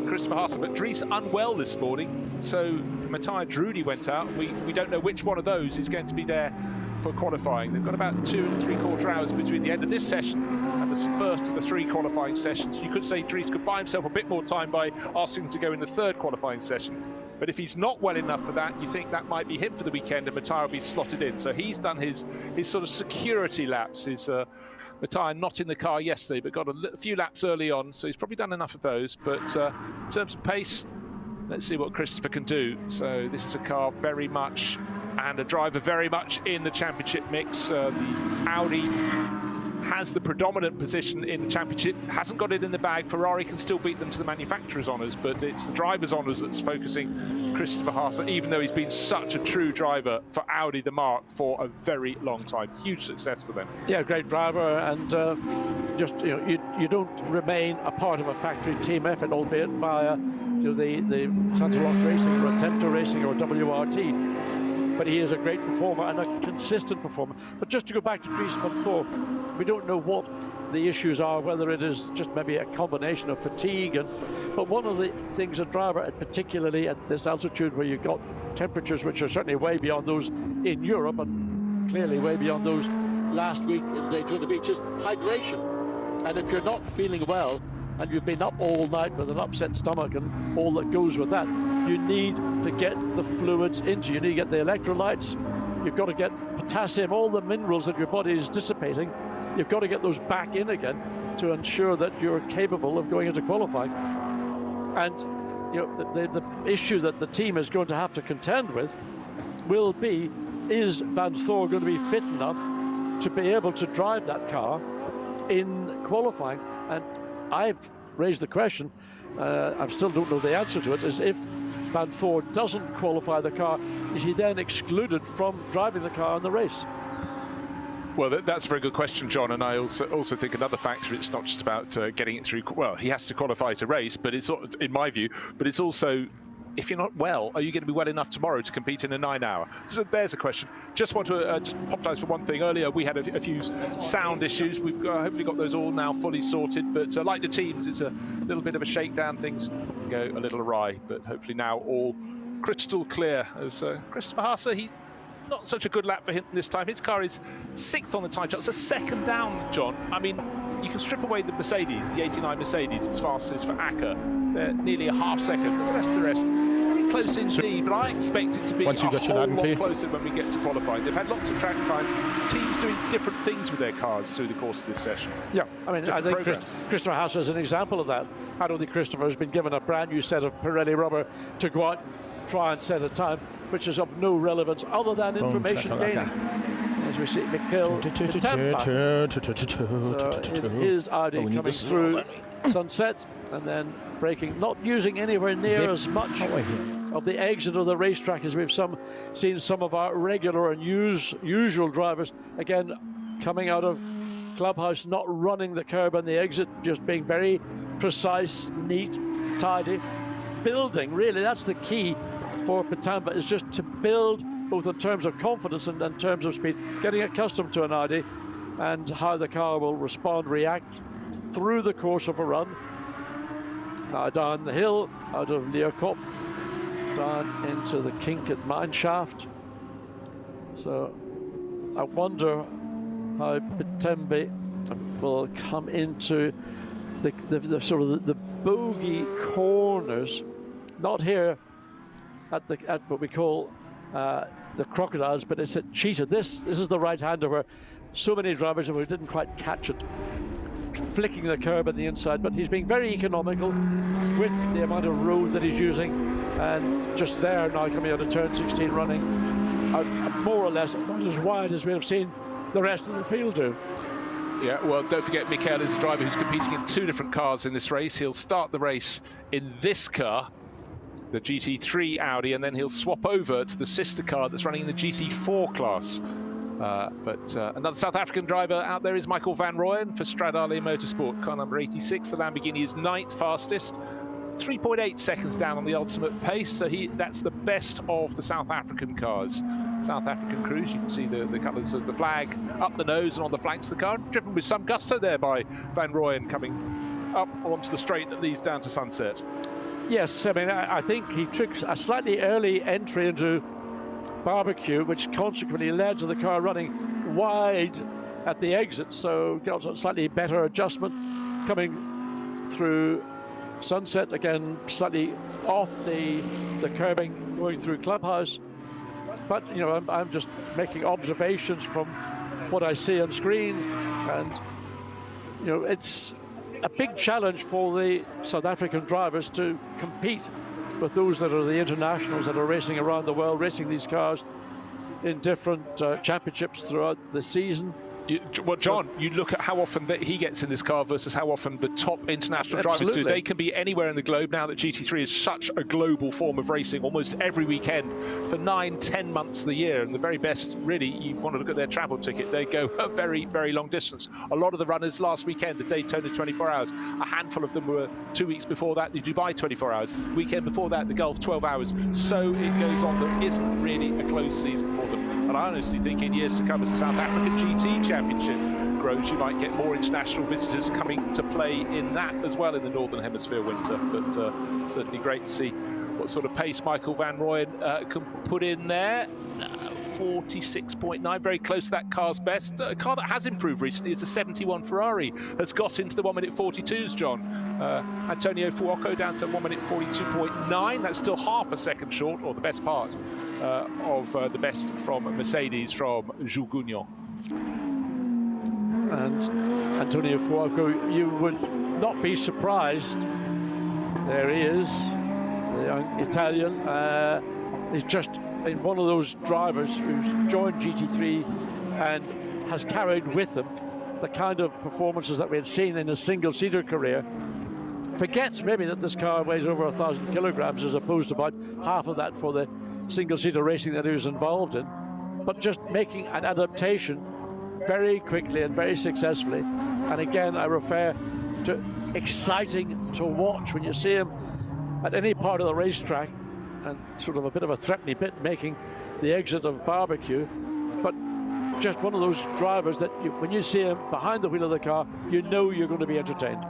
Christopher Haase, but Dries unwell this morning, so Matthias Drudy went out. We don't know which one of those is going to be there for qualifying. They've got about 2 3/4 hours between the end of this session and the first of the 3 qualifying sessions. You could say Dries could buy himself a bit more time by asking him to go in the 3rd qualifying session. But if he's not well enough for that, you think that might be him for the weekend, and Matthias will be slotted in. So he's done his sort of security laps. Matthias not in the car yesterday, but got a few laps early on, so he's probably done enough of those. But in terms of pace, let's see what Christopher can do. So this is a car very much, and a driver very much in the championship mix. The Audi has the predominant position in the championship, hasn't got it in the bag. Ferrari can still beat them to the manufacturer's honours, but it's the driver's honours that's focusing Christopher Haase, even though he's been such a true driver for Audi the Mark for a very long time. Huge success for them. Yeah, great driver, and just you don't remain a part of a factory team effort, albeit via the Santalot Racing or Attempter Racing or WRT. But he is a great performer and a consistent performer. But just to go back to Dries van Tor, we don't know what the issues are, whether it is just maybe a combination of fatigue. But one of the things a driver, particularly at this altitude where you've got temperatures which are certainly way beyond those in Europe and clearly way beyond those last week in Daytona Beach is hydration. And if you're not feeling well and you've been up all night with an upset stomach and all that goes with that, you need to get the fluids into you. You need to get the electrolytes. You've got to get potassium, all the minerals that your body is dissipating. You've got to get those back in again to ensure that you're capable of going into qualifying. And you know, the issue that the team is going to have to contend with will be, is Van Thor going to be fit enough to be able to drive that car in qualifying? And I've raised the question, I still don't know the answer to it, is if Van Thor doesn't qualify the car, is he then excluded from driving the car in the race? Well, that's a very good question, John, and I also think another factor, it's not just about getting it through, well, he has to qualify to race, but it's, in my view, but it's also, if you're not well, are you going to be well enough tomorrow to compete in a 9-hour? So there's a question. Just want to just apologise for one thing. Earlier we had a few sound issues. We've hopefully got those all now fully sorted, but like the teams, it's a little bit of a shakedown. Things go a little awry, but hopefully now all crystal clear. As Christopher Haase, he not such a good lap for him this time. His car is 6th on the time chart. It's a second down, John. I mean, you can strip away the Mercedes, the 89 Mercedes, it's fastest for Acker. They're nearly a half second. The rest, very close indeed, but I expect it to be a whole lot closer when we get to qualifying. They've had lots of track time. Teams doing different things with their cars through the course of this session. Yeah, I mean, I think Christopher Haase is an example of that. I don't think Christopher has been given a brand new set of Pirelli rubber to go out and try and set a time, which is of no relevance other than information gaining. As we see, Mikkel so in his Audi coming through Sunset and then braking, not using anywhere near as much of the exit of the racetrack as we've seen some of our regular and usual drivers, again, coming out of clubhouse, not running the curb on the exit, just being very precise, neat, tidy. Building, really, that's the key for Pitamba, is just to build both in terms of confidence and in terms of speed, getting accustomed to an Audi and how the car will respond, react through the course of a run. Now down the hill, out of Leerkop, down into the kink at Mineshaft. So I wonder how Pitamba will come into the sort of the bogey corners, not here at what we call the Crocodiles, but it's at Cheetah. This is the right-hander where so many drivers who didn't quite catch it, flicking the curb on the inside, but he's being very economical with the amount of road that he's using, and just there now coming out of turn 16 running out more or less not as wide as we have seen the rest of the field do. Yeah, well, don't forget Mikkel is a driver who's competing in 2 different cars in this race. He'll start the race in this car, the GT3 Audi, and then he'll swap over to the sister car that's running in the GT4 class. But another South African driver out there is Michael van Royen for Stradale Motorsport, car number 86. The Lamborghini is 9th fastest, 3.8 seconds down on the ultimate pace, so that's the best of the South African cars. South African crews, you can see the colours of the flag up the nose and on the flanks of the car, driven with some gusto there by Van Royen, coming up onto the straight that leads down to Sunset. Yes, I mean, I think he took a slightly early entry into barbecue, which consequently led to the car running wide at the exit, so got a slightly better adjustment coming through Sunset, again slightly off the curbing going through clubhouse. But you know, I'm just making observations from what I see on screen, and you know, it's a big challenge for the South African drivers to compete with those that are the internationals that are racing around the world, racing these cars in different championships throughout the season. Well, John, you look at how often that he gets in this car versus how often the top international drivers do. They can be anywhere in the globe now that GT3 is such a global form of racing, almost every weekend for 9-10 months of the year. And the very best, really, you want to look at their travel ticket, they go a very, very long distance. A lot of the runners last weekend, the Daytona 24 hours, a handful of them were 2 weeks before that, the Dubai 24 hours, weekend before that, the Gulf 12 hours. So it goes on. There isn't really a close season for them. And I honestly think in years to come, as the South African GT Championship grows, you might get more international visitors coming to play in that as well in the Northern Hemisphere winter. But certainly great to see what sort of pace Michael van Royen can put in there. 1:46.9, very close to that car's best. A car that has improved recently is the 71 Ferrari, has got into the 1:42s, John. Antonio Fuoco down to 1:42.9, that's still half a second short, or the best part of the best from Mercedes from Joburg. And Antonio Fuoco, you would not be surprised. There he is, the young Italian. He's just been one of those drivers who's joined GT3 and has carried with him the kind of performances that we had seen in a single-seater career. Forgets maybe that this car weighs over 1,000 kilograms as opposed to about half of that for the single-seater racing that he was involved in, but just making an adaptation very quickly and very successfully. And again, I refer to exciting to watch when you see him at any part of the racetrack, and sort of a bit of a threatening bit making the exit of barbecue, but just one of those drivers that when you see him behind the wheel of the car, you know you're going to be entertained.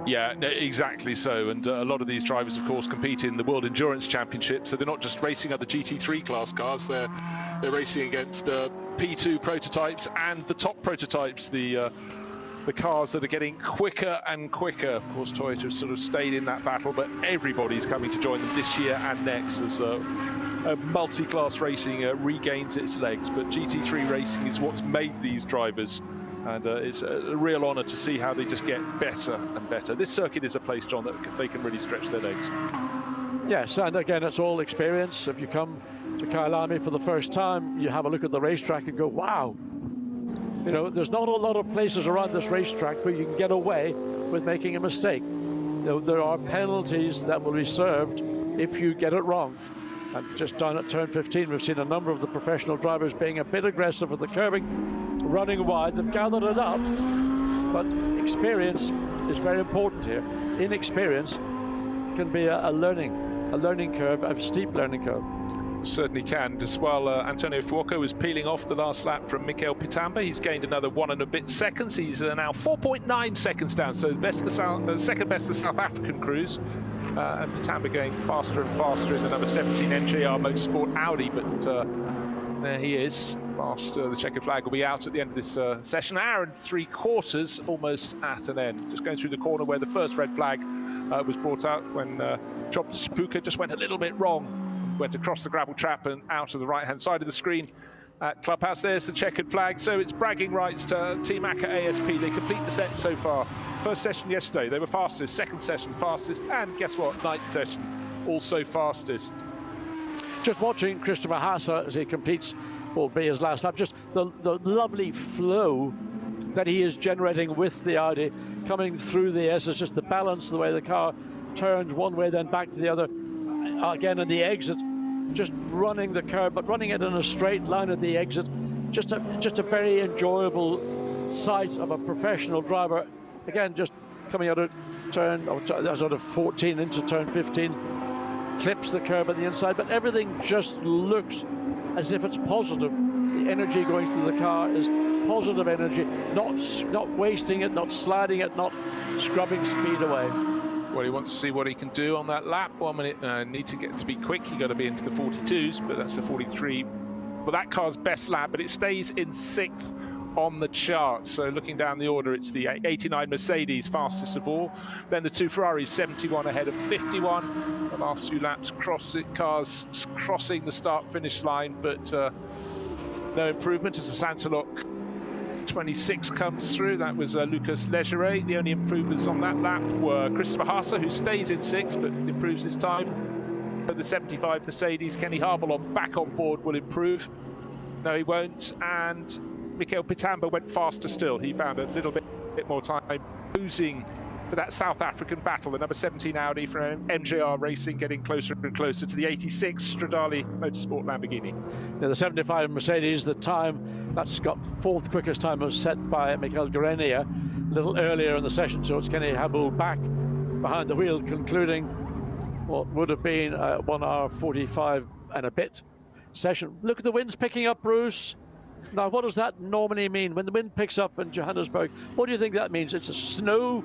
Yeah, no, exactly so. And a lot of these drivers, of course, compete in the World Endurance Championship, so they're not just racing other GT3 class cars, they're racing against P2 prototypes and the top prototypes, the cars that are getting quicker and quicker. Of course, Toyota has sort of stayed in that battle, but everybody's coming to join them this year and next as multi-class racing regains its legs. But GT3 racing is what's made these drivers, and it's a real honour to see how they just get better and better. This circuit is a place, John, that they can really stretch their legs. Yes, and again, it's all experience. If you come to Kyalami for the first time, you have a look at the racetrack and go, wow. You know, there's not a lot of places around this racetrack where you can get away with making a mistake. You know, there are penalties that will be served if you get it wrong. And just down at turn 15, we've seen a number of the professional drivers being a bit aggressive with the curbing, running wide. They've gathered it up, but experience is very important here. Inexperience can be a learning curve, a steep learning curve. Certainly can. Just while Antonio Fuoco was peeling off the last lap from Mikel Pitamba, he's gained another 1 and a bit seconds. He's now 4.9 seconds down, so second best of the South African crews. And Pitamba going faster and faster in the number 17 NJR Motorsport Audi, but there he is. Past the checkered flag will be out at the end of this session. An hour and 3/4, almost at an end. Just going through the corner where the first red flag was brought out when Job Sipuka just went a little bit wrong. Went across the gravel trap and out to the right-hand side of the screen at Clubhouse. There's the checkered flag. So it's bragging rights to Team ACA ASP. They complete the set so far. First session yesterday, they were fastest. Second session, fastest. And guess what? Ninth session, also fastest. Just watching Christopher Haase as he completes what will be his last lap. Just the lovely flow that he is generating with the Audi coming through the S. It's just the balance, the way the car turns one way, then back to the other. Again, in the exit, just running the curve, but running it in a straight line at the exit. Just a very enjoyable sight of a professional driver. Again, just coming out of turn, out of 14 into turn 15, clips the curve on the inside, but everything just looks as if it's positive. The energy going through the car is positive energy, not wasting it, not sliding it, not scrubbing speed away. Well, he wants to see what he can do on that lap. 1 minute, need to get to be quick. You got to be into the 42s, but that's a 43. Well, that car's best lap, but it stays in 6th on the chart. So looking down the order, it's the 89 Mercedes, fastest of all. Then the 2 Ferraris, 71 ahead of 51. The last few laps, cars crossing the start-finish line, but no improvement as the Santalok 26 comes through. That was Lucas Legeret. The only improvements on that lap were Christopher Haase, who stays in 6th but improves his time. The 75 Mercedes, Kenny Harbalon back on board, will improve. No, he won't. And Mikel Pitamba went faster still. He found a little bit more time, losing for that South African battle. The number 17 Audi from MJR Racing getting closer and closer to the 86 Stradale Motorsport Lamborghini. Now, the 75 Mercedes, the time that's got 4th quickest time was set by Michael Garenia a little earlier in the session, so it's Kenny Habul back behind the wheel, concluding what would have been a 1 hour 45 and a bit session. Look at the winds picking up, Bruce. Now, what does that normally mean? When the wind picks up in Johannesburg, what do you think that means? It's a snow?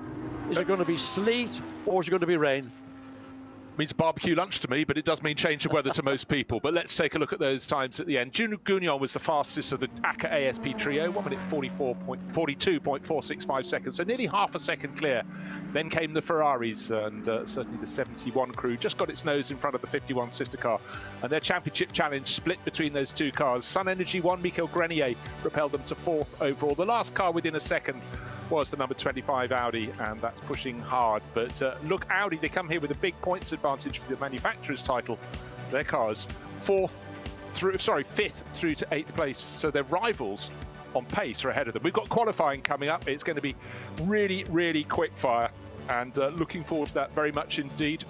Is it going to be sleet, or is it going to be rain? Means barbecue lunch to me, but it does mean change of weather to most people. But let's take a look at those times at the end. Joburg was the fastest of the ACA ASP trio, 1 minute 42.465 seconds, so nearly half a second clear. Then came the Ferraris, and certainly the 71 crew just got its nose in front of the 51 sister car. And their championship challenge split between those two cars. Sun Energy won, Michael Grenier propelled them to 4th overall. The last car within a second was the number 25 Audi, and that's pushing hard. But look, Audi, they come here with a big points advantage for the manufacturer's title. Their cars 5th through to 8th place, so their rivals on pace are ahead of them. We've got qualifying coming up. It's going to be really, really quick fire, and looking forward to that very much indeed.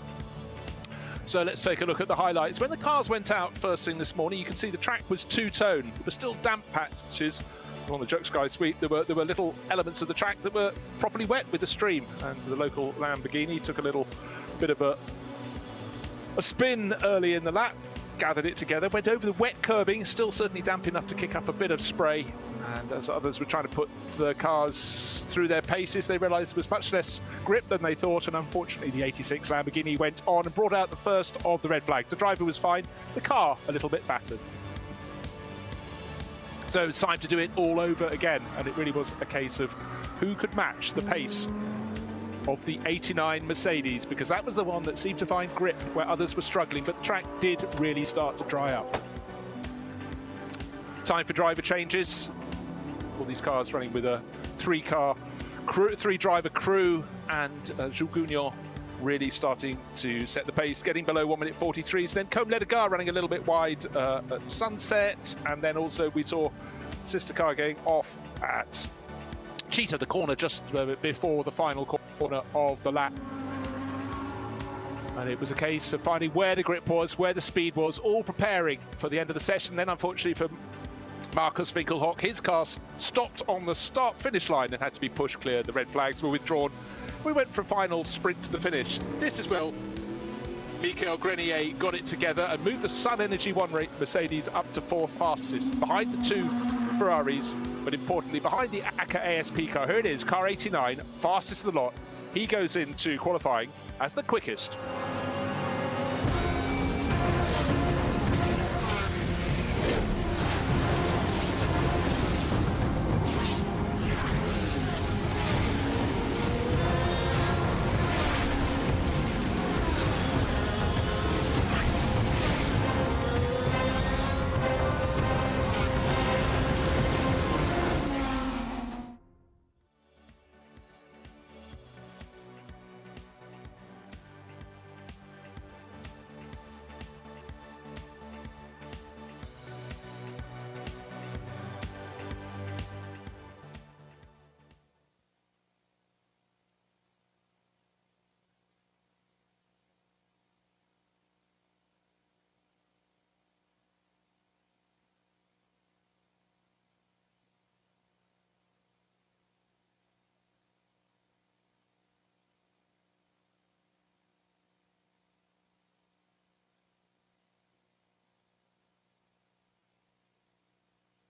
So let's take a look at the highlights. When the cars went out first thing this morning, you can see the track was two-tone. There were still damp patches. On the Joburg Sky Sweep, there were little elements of the track that were properly wet with the stream, and the local Lamborghini took a little bit of a spin early in the lap, gathered it together, went over the wet curbing, still certainly damp enough to kick up a bit of spray, and as others were trying to put the cars through their paces, they realised there was much less grip than they thought, and unfortunately the 86 Lamborghini went on and brought out the first of the red flags. The driver was fine, the car a little bit battered. So it's time to do it all over again, and it really was a case of who could match the pace of the 89 Mercedes, because that was the one that seemed to find grip where others were struggling, but the track did really start to dry up. Time for driver changes. All these cars running with a three-driver crew, and Joburg really starting to set the pace, getting below 1 minute 43s. Then Combe Ledegar running a little bit wide at Sunset, and then also we saw sister car going off at Cheetah, the corner just before the final corner of the lap. And it was a case of finding where the grip was, where the speed was, all preparing for the end of the session. Then unfortunately for Marcus Winkelhock, his car stopped on the start-finish line and had to be pushed clear. The red flags were withdrawn. We went for a final sprint to the finish. This is where Michael Grenier got it together and moved the Sun Energy 1 Mercedes up to 4th fastest, behind the 2 Ferraris, but importantly behind the ACA ASP car. Here it is, car 89, fastest of the lot. He goes into qualifying as the quickest.